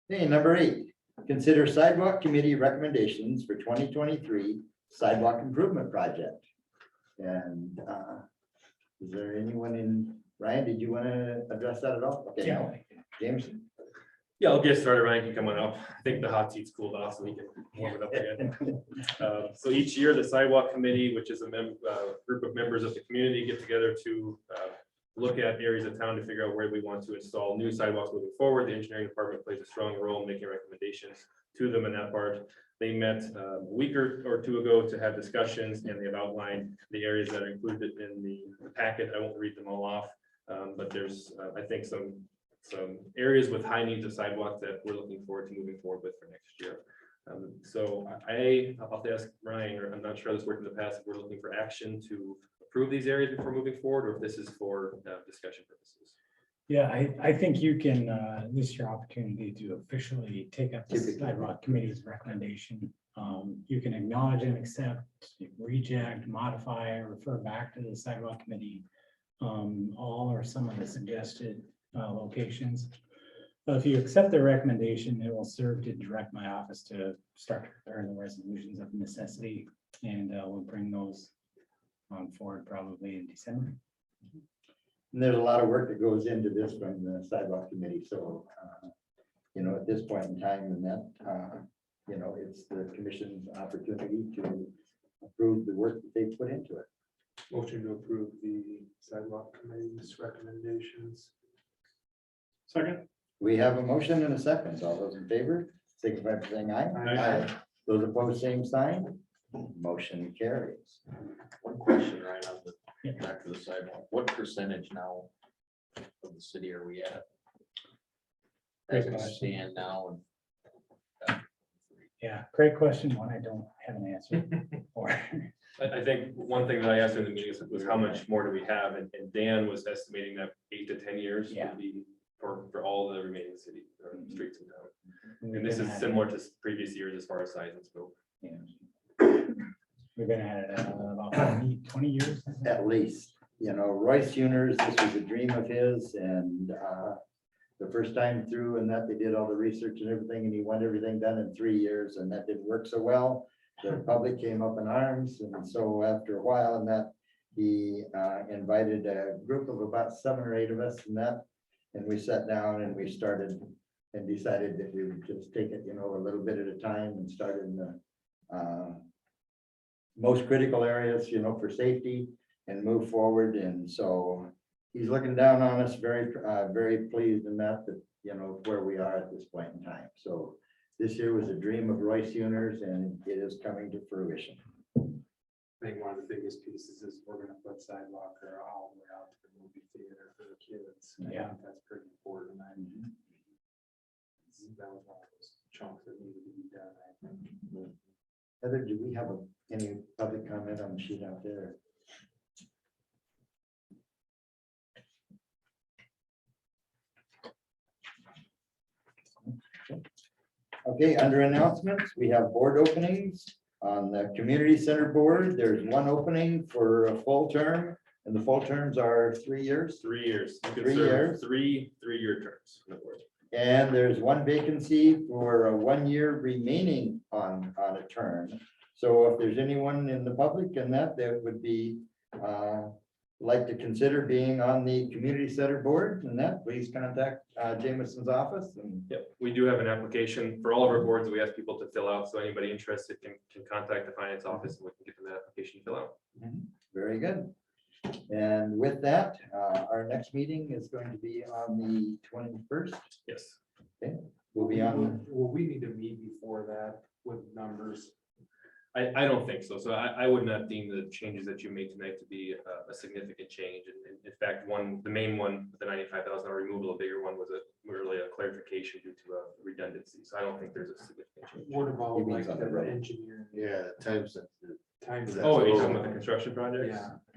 Okay, number 8, consider sidewalk committee recommendations for 2023 sidewalk improvement project. And is there anyone in, Ryan, did you want to address that at all? Okay, no. James? Yeah, I'll get started. Ryan can come on up. I think the hot seat's cooled off, so we can warm it up again. So each year, the sidewalk committee, which is a group of members of the community, get together to look at areas of town to figure out where we want to install new sidewalks moving forward. The engineering department plays a strong role in making recommendations to them in that part. They met a week or two ago to have discussions, and they've outlined the areas that are included in the packet. I won't read them all off, but there's, I think, some areas with high needs of sidewalk that we're looking forward to moving forward with for next year. So I'll have to ask Ryan, or I'm not sure how this worked in the past, if we're looking for action to approve these areas before moving forward, or if this is for discussion purposes. Yeah, I think you can, this is your opportunity to officially take up the sidewalk committee's recommendation. You can acknowledge and accept, reject, modify, refer back to the sidewalk committee. All or some of the suggested locations. But if you accept the recommendation, it will serve to direct my office to start preparing the resolutions of necessity, and we'll bring those on forward probably in December. And there's a lot of work that goes into this from the sidewalk committee. So, at this point in time, and that, it's the commission's opportunity to approve the work that they put into it. Motion to approve the sidewalk committee's recommendations. Second. We have a motion and a second. All those in favor, signify by saying aye. Aye. Those opposed, same sign. Motion carries. One question, right, on the, back to the sidewalk, what percentage now of the city are we at? As Great it question. stand now, and Yeah, great question. One I don't have an answer for. I think one thing that I asked in the meeting was how much more do we have? And Dan was estimating that 8 to 10 years Yeah. would be for all the remaining city or streets in town. We've And this been is at it- similar to previous years as far as size and scope. yeah. We've been at it about 20 years. I think. At least, Royce Uners, this was a dream of his, and the first time through and that they did all the research and everything, and he wanted everything done in 3 years, and that didn't work so well. the public came up in arms, and so after a while in that, he invited a group of about 7 or 8 of us in that, and we sat down and we started and decided that we would just take it, a little bit at a time and start in the most critical areas, for safety and move forward. And so he's looking down on us, very pleased in that, where we are at this point in time. So this year was a dream of Royce Uners, and it is coming to fruition. I think one of the biggest pieces is we're gonna put sidewalk or all the way out to the movie theater for the kids. I Yeah. think that's pretty important. That was one of those chunks that needed to be done, I think. Heather, do we have any public comment on the sheet out there? Okay, under announcements, we have board openings. On the community center board, there's one opening for a full term, and the full terms are 3 years. 3 years. You can 3 serve years. three-year terms. on the board. And there's one vacancy for a 1 year remaining on a term. So if there's anyone in the public and that would be, like to consider being on the community center board, and that, please contact Jameson's office. And Yep, we do have an application for all of our boards that we ask people to fill out, so anybody interested can contact the finance office and we can get them that application to fill out. very good. And with that, our next meeting is going to be on the 21st. Yes. Okay, we'll be on, Will we need to meet before that with numbers? I don't think so. So I would not deem the changes that you made tonight to be a significant change. And in fact, the main one, the $95,000 removal, a bigger one was really a clarification due to a redundancy. So I don't think there's a significant change. What about He like means on the the road. engineering? Yeah, times that. Times. Oh, you're talking about the construction projects?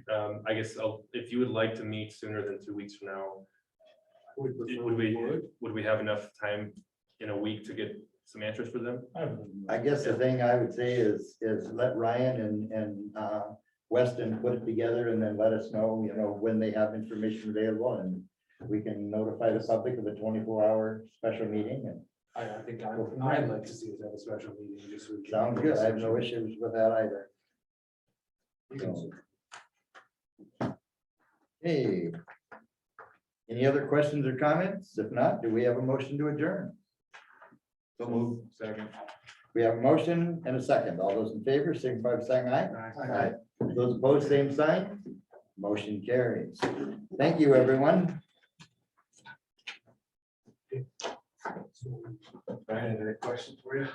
Yeah. I guess if you would like to meet sooner than 2 weeks from now, Would prefer would we we, would we have enough time in a week to get some answers for them? I guess the thing I would say is let Ryan and Weston put it together and then let us know, when they have information available, and we can notify the public of a 24-hour special meeting. And I think I'd like to see us have a special meeting just so we can. sounds good. I have no issues with that either. You can- Hey. Any other questions or comments? If not, do we have a motion to adjourn? So move. Second. We have a motion and a second. All those in favor, signify by saying aye. Aye. Those opposed, same sign. Motion carries. Thank you, everyone. Brian, any questions for you?